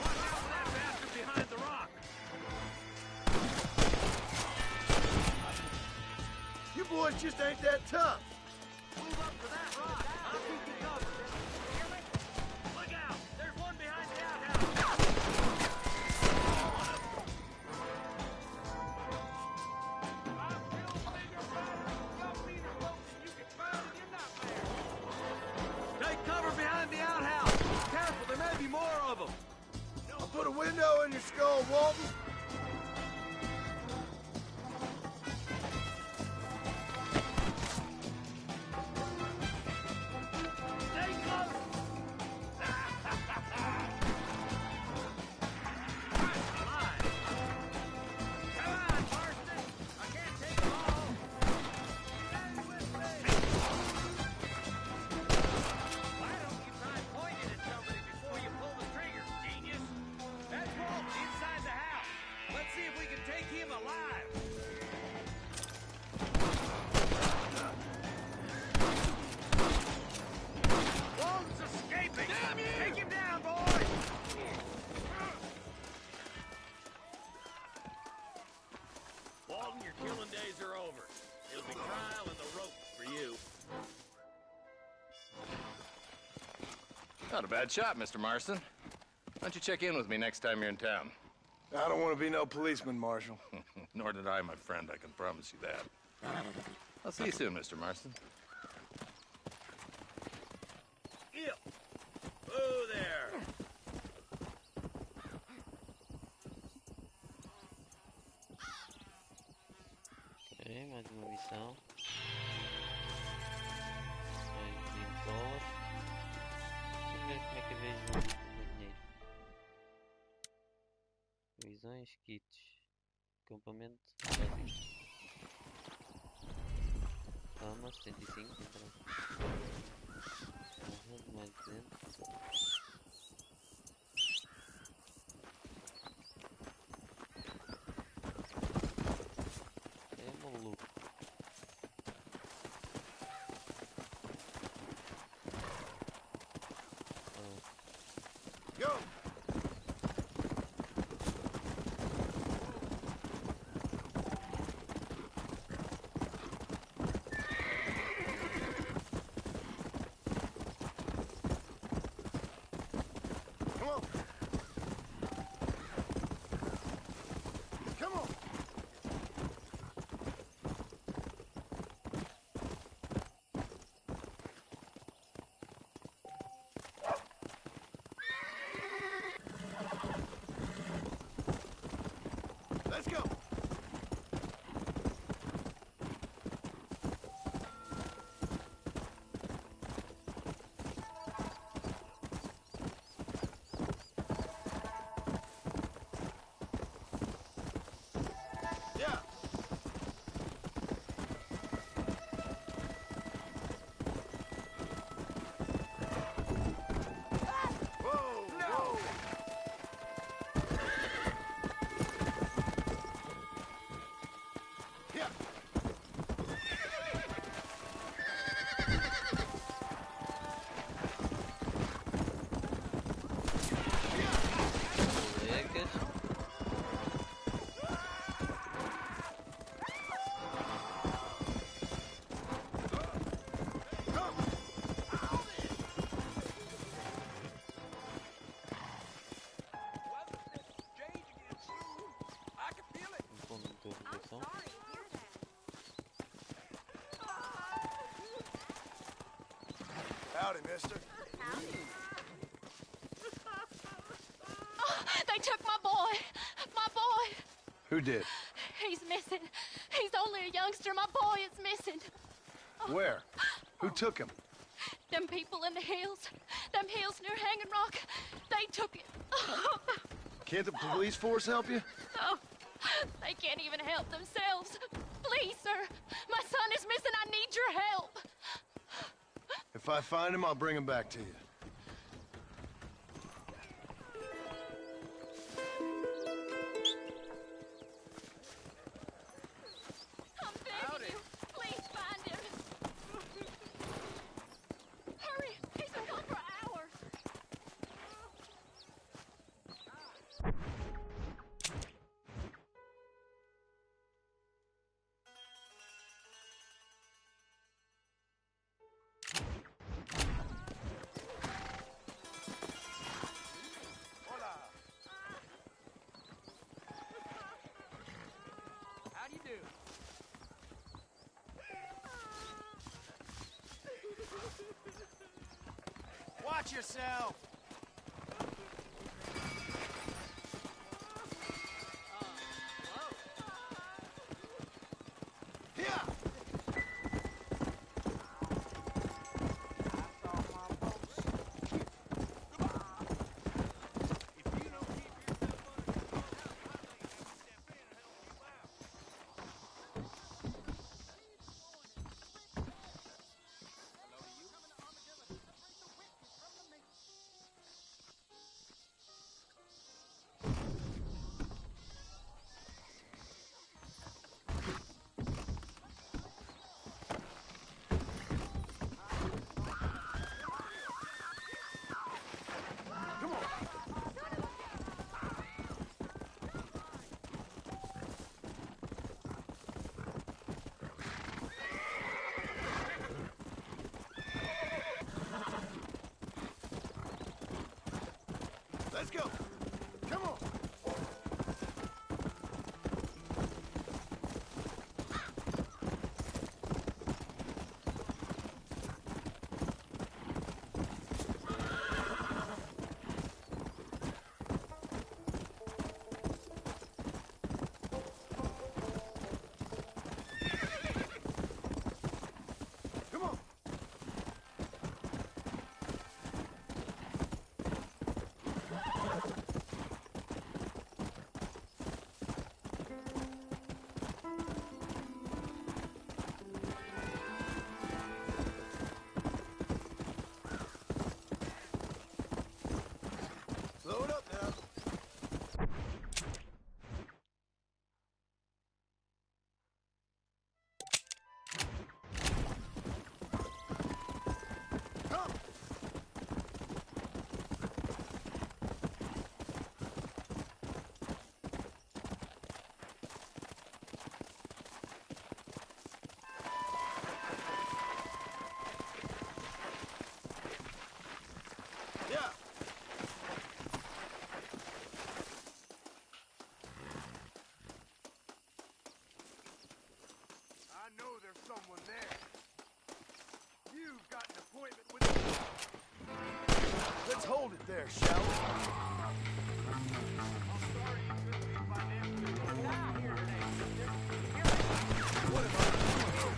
Watch out for that bastard behind the rock. You boys just ain't that tough. Move up to that rock. I'll keep you covered. Hear me? Look out! There's one behind the outhouse. I'm still bigger, better, got meter boats than you can find in your nightmare. Take cover behind the outhouse. Careful, there may be more of them. I'll put a window in your skull, Walton. Stay close. Come on, Marston. I can't take them all. Stay with me. Why don't you try pointing at somebody before you pull the trigger, genius? That's Walt inside the house. Let's see if we can take him alive. Walton's escaping. Damn you! Take him down, boys. Walton, your killing days are over. It'll be trial and the rope for you. Not a bad shot, Mr. Marston. Why don't you check in with me next time you're in town? I don't want to be no policeman, Marshal. Nor did I, my friend. I can promise you that. I'll see you soon, Mr. Marston. Yep. Oh, there. Ok, mais uma missão. Mais $20. Deixa eu ver como é que eu vejo o meu dinheiro. Visões, kits. Acampamento básico. Fama, 75. Mais 200. É maluco. Go! Come on! Come on! Let's go! Howdy, mister. Oh, they took my boy. My boy. Who did? He's missing. He's only a youngster. My boy is missing. Where? Who took him? Them people in the hills. Them hills near Hanging Rock. They took it. Can't the police force help you? Oh, they can't even help themselves. Please, sir. My son is missing. I need your help. If I find him, I'll bring him back to you. I'm begging you. Please find him. Hurry. He's been gone for hours. How do you do? Watch yourself! Let's go. Come on. Come on. Slow it up now. Come. Yeah. I know there's someone there. You've got an appointment with... Let's hold it there, shall we? I'm sorry you couldn't be financially involved here today. What am I doing?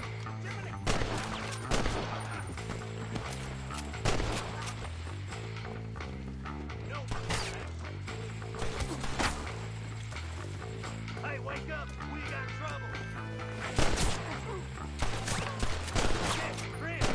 Hey, wake up! We got trouble! Chris!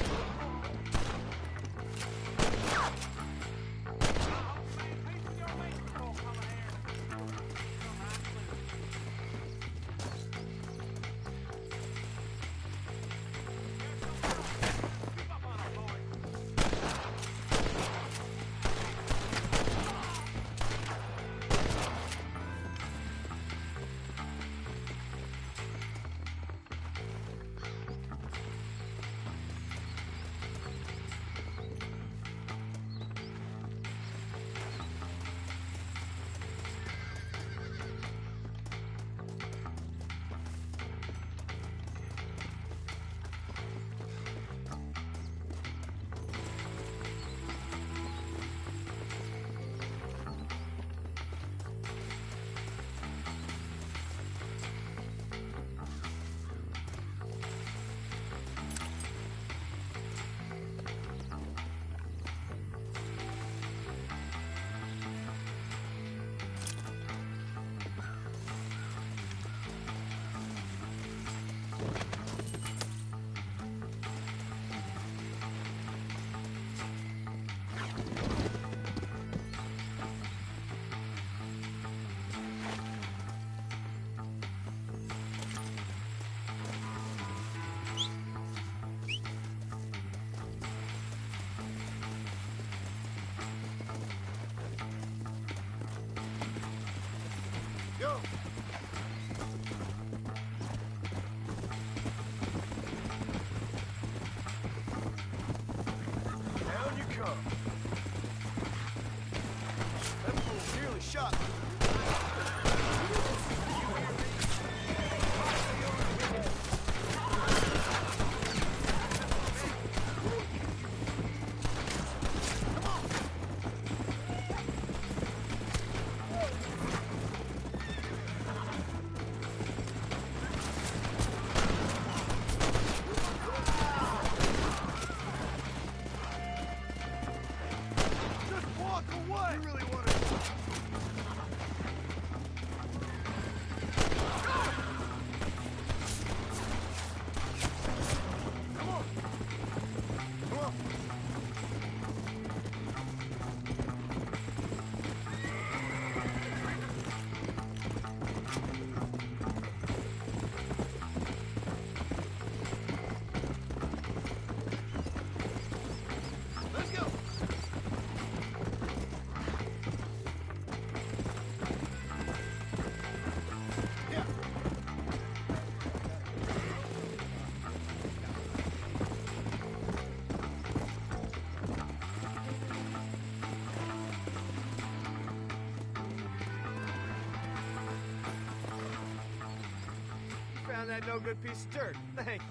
around that no-good piece of dirt. Thank you.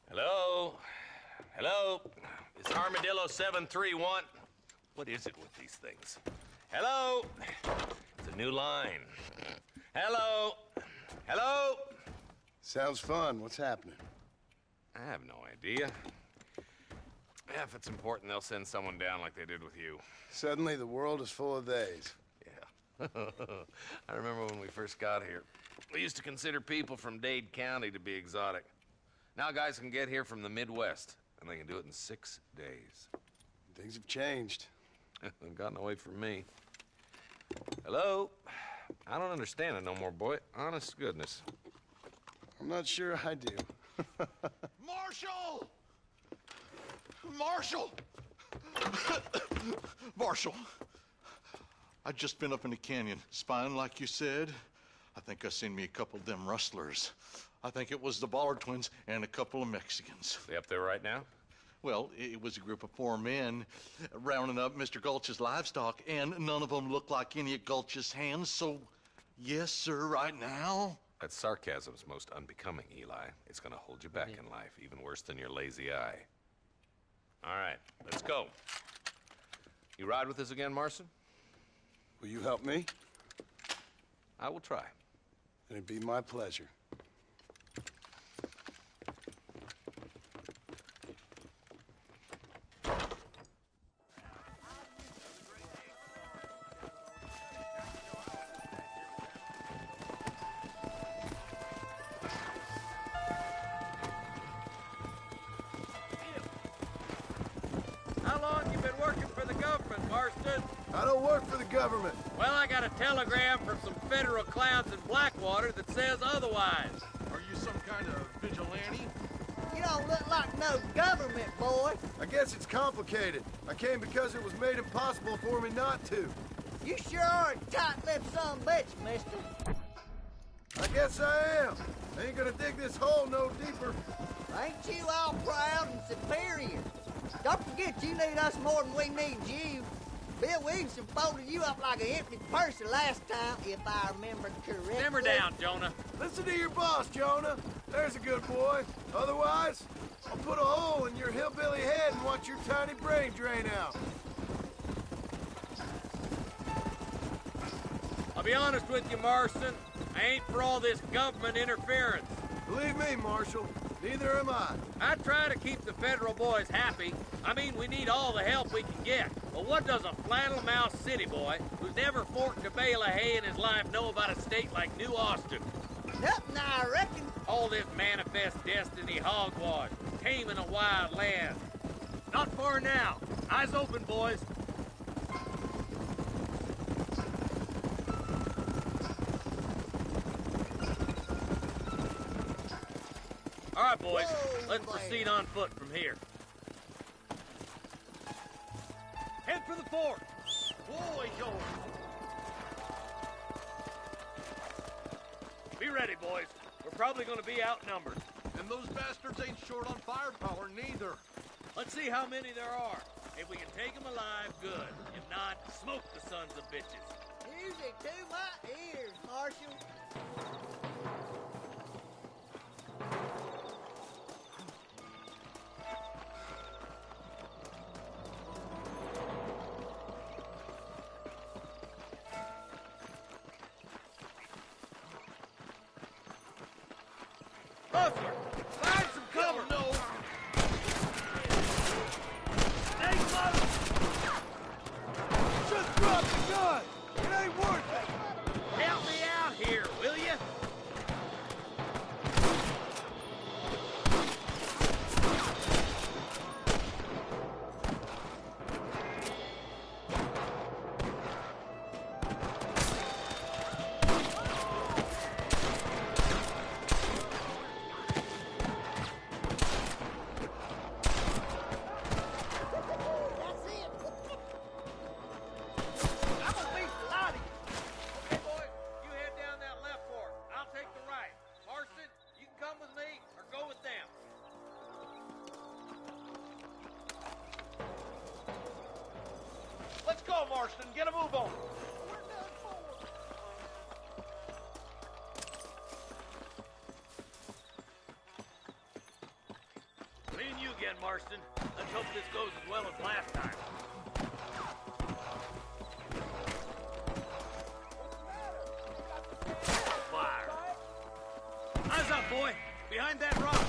Hello? Hello? It's Armadillo 731. What is it with these things? Hello? It's a new line. Hello? Hello? Sounds fun. What's happening? I have no idea. Yeah, if it's important, they'll send someone down like they did with you. Suddenly, the world is full of theys. Yeah. I remember when we first got here. We used to consider people from Dade County to be exotic. Now guys can get here from the Midwest, and they can do it in 6 days. Things have changed. They've gotten away from me. Hello? I don't understand it no more, boy. Honest to goodness. I'm not sure I do. Marshall! Marshall! Marshall! I'd just been up in the canyon, spying like you said. I think I seen me a couple of them rustlers. I think it was the Ballard twins and a couple of Mexicans. They up there right now? Well, it was a group of 4 men rounding up Mr. Gulch's livestock, and none of them looked like any of Gulch's hands, so yes, sir, right now. That sarcasm's most unbecoming, Eli. It's gonna hold you back in life, even worse than your lazy eye. All right, let's go. You ride with us again, Marston? Will you help me? I will try. It'd be my pleasure. How long you been working for the government, Marston? I don't work for the government. Well, I got a telegram from some federal clowns in Blackwater that says otherwise. Are you some kind of vigilante? You don't look like no government, boy. I guess it's complicated. I came because it was made impossible for me not to. You sure are a tight-lipped son of a bitch, mister. I guess I am. I ain't gonna dig this hole no deeper. Ain't you all proud and superior? Don't forget you need us more than we need you. Bill Williamson folded you up like an empty purse the last time, if I remember correctly. Simmer down, Jonah. Listen to your boss, Jonah. There's a good boy. Otherwise, I'll put a hole in your hillbilly head and watch your tiny brain drain out. I'll be honest with you, Marston. I ain't for all this government interference. Believe me, Marshal, neither am I. I try to keep the federal boys happy. I mean, we need all the help we can get. But what does a flannel-mouthed city boy who's never forked a bale of hay in his life know about a state like New Austin? Nothing, I reckon. All this manifest destiny hogwash, taming a wild land. Not far now. Eyes open, boys. All right, boys. Let's proceed on foot from here. Head for the fort. Boy, yo. Be ready, boys. We're probably going to be outnumbered. And those bastards ain't short on firepower, neither. Let's see how many there are. If we can take them alive, good. If not, smoke the sons of bitches. Music to my ears, Marshal. Buffalo, find some cover. No. Stay close. Just drop the gun. It ain't worth it. Help me out here, will you? go, Marston. Get a move on. Me and you again, Marston. Let's hope this goes as well as last time. Fire. Eyes up, boy. Behind that rock.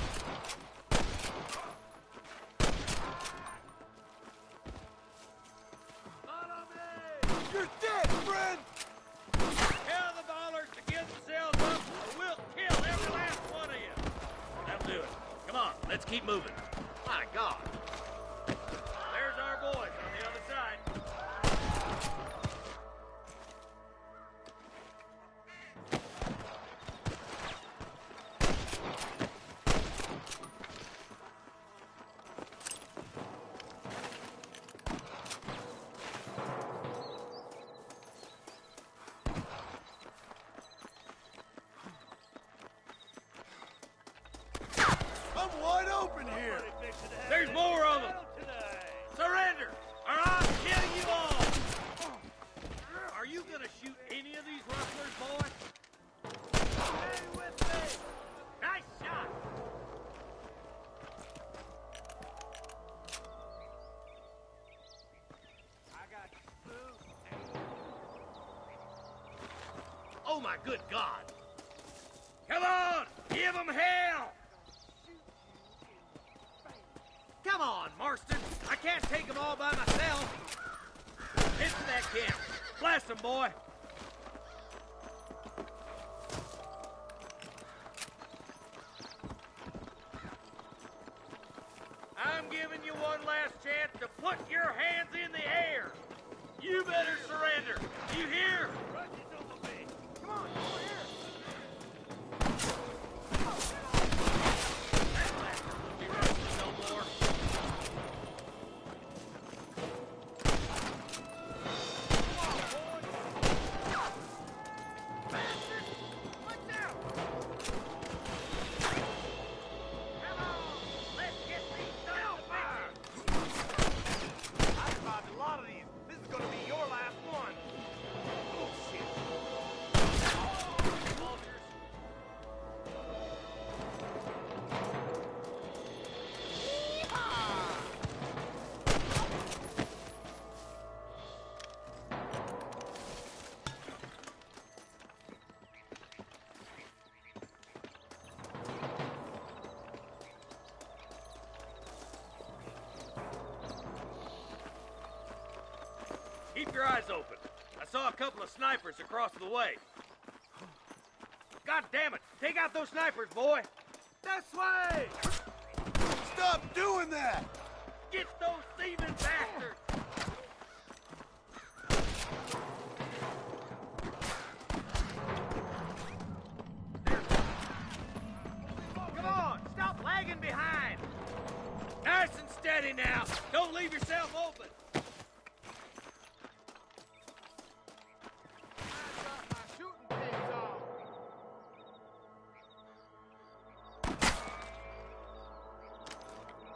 You're dead, friend! Tell the ballers to get themselves up, or we'll kill every last one of you. That'll do it. Come on, let's keep moving. My God. There's our boys on the other side. I'm wide open here. There's more of them. Surrender, or I'll kill you all. Are you gonna shoot any of these rustlers, boy? Stay with me. Nice shot. I got you. Oh my good God. Come on, give them hell. Come on, Marston. I can't take them all by myself. Into that camp. Blast them, boy. I'm giving you one last chance to put your hands in the air. You better surrender. You hear? Come on, over here. That bastard won't be wrestling no more. Keep your eyes open. I saw a couple of snipers across the way. God damn it! Take out those snipers, boy! This way! Stop doing that! Get those thieving bastards! Come on! Stop lagging behind! Nice and steady now! Don't leave yourself open!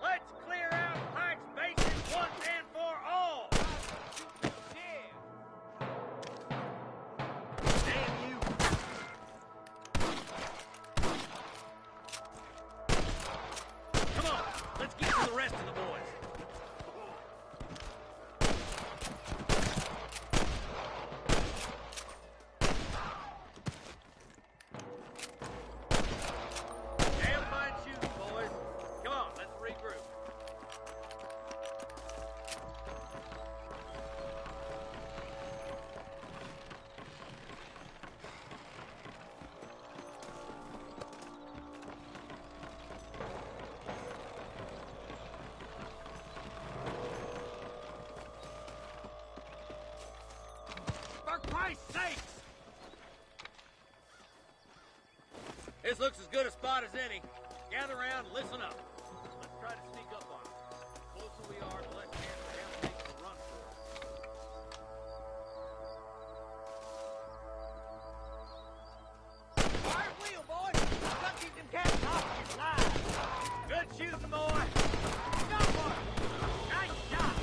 Let's clear out Pike's Basin once and for all! Damn you! Come on, let's get to the rest of the boys. Damn fine shooting, boys. Come on, let's regroup. For Christ's sakes! This looks as good a spot as any. Gather around, listen up. Let's try to sneak up on them. The closer we are, the less chance they have to make the run for it. Fire wheel, boy. Come keep them cats off your side. Good shooting, boy. Got one. Nice shot.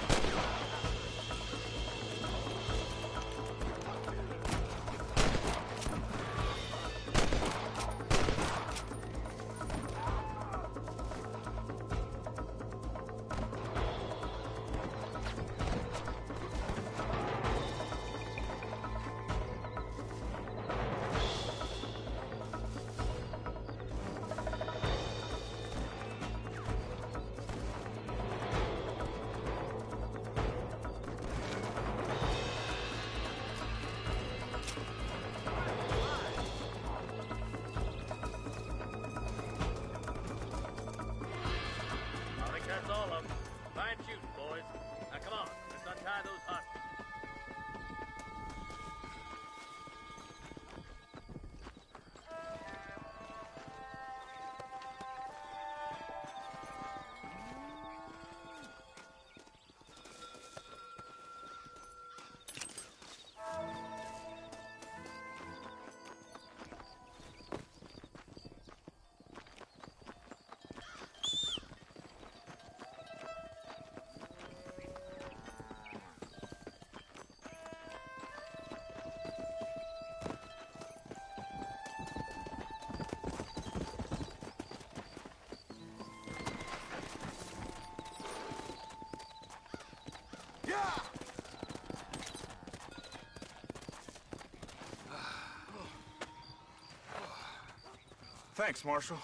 Thanks, Marshal.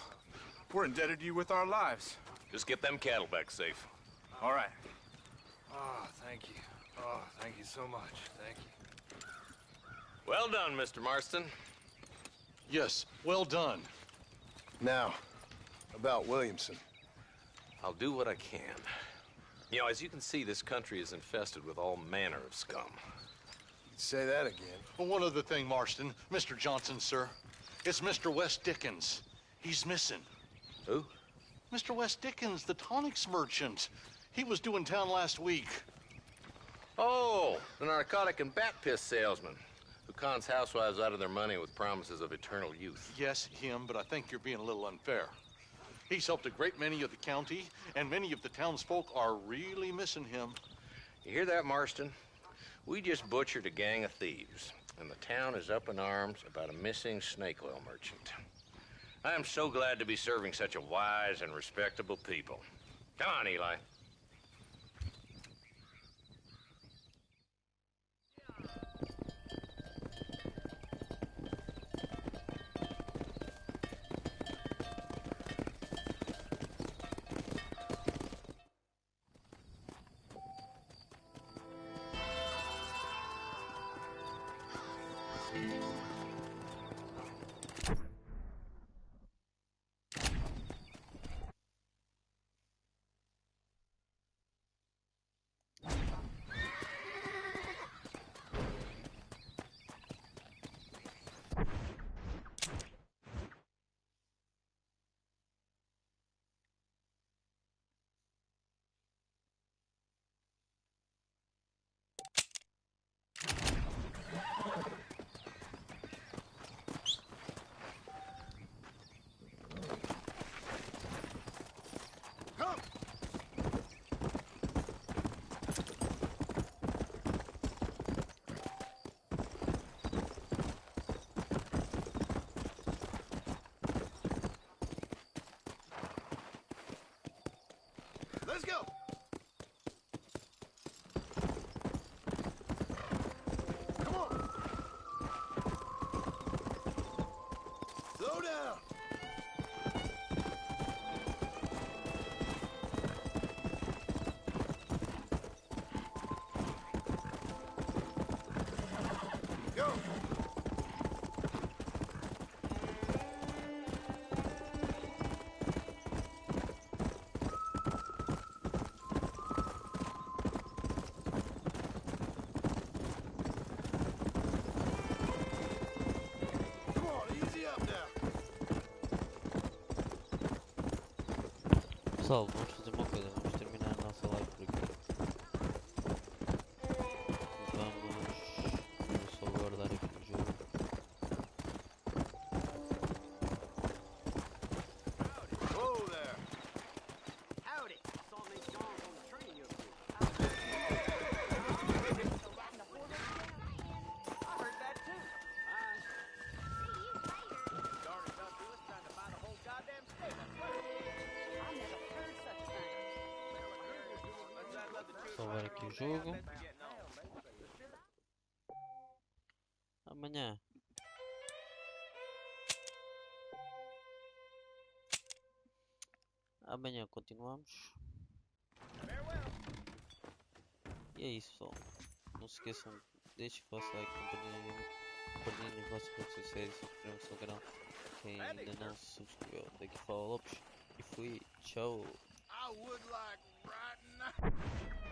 We're indebted to you with our lives. Just get them cattle back safe. All right. Oh, thank you. Oh, thank you so much. Thank you. Well done, Mr. Marston. Yes, well done. Now, about Williamson. I'll do what I can. You know, as you can see, this country is infested with all manner of scum. You'd say that again. Well, one other thing, Marston. Mr. Johnson, sir. It's Mr. West Dickens. He's missing. Who? Mr. West Dickens, the tonics merchant. He was due in town last week. Oh, the narcotic and bat piss salesman who cons housewives out of their money with promises of eternal youth. Yes, him, but I think you're being a little unfair. He's helped a great many of the county, and many of the townsfolk are really missing him. You hear that, Marston? We just butchered a gang of thieves, and the town is up in arms about a missing snake oil merchant. I am so glad to be serving such a wise and respectable people. Come on, Eli. Let's go! Come on! Slow down! Go! Pessoal, vamos fazer uma coisa, vamos terminar a nossa live por aqui. Vamos só guardar aqui o jogo. Whoa there! Howdy! Saw me John on the train the other week. I heard that too. Darn it, don't do us trying to buy the whole goddamn state. I never heard such thing. Salvar aqui o jogo. Amanhã. Amanhã continuamos. E é isso, pessoal. Não se esqueçam, deixem o vosso like, compartilhem nas vossas redes sociais e subscrevam-se ao canal. Quem ainda não se subscreveu, daqui fala Lopes. E fui, tchau. I would like right now.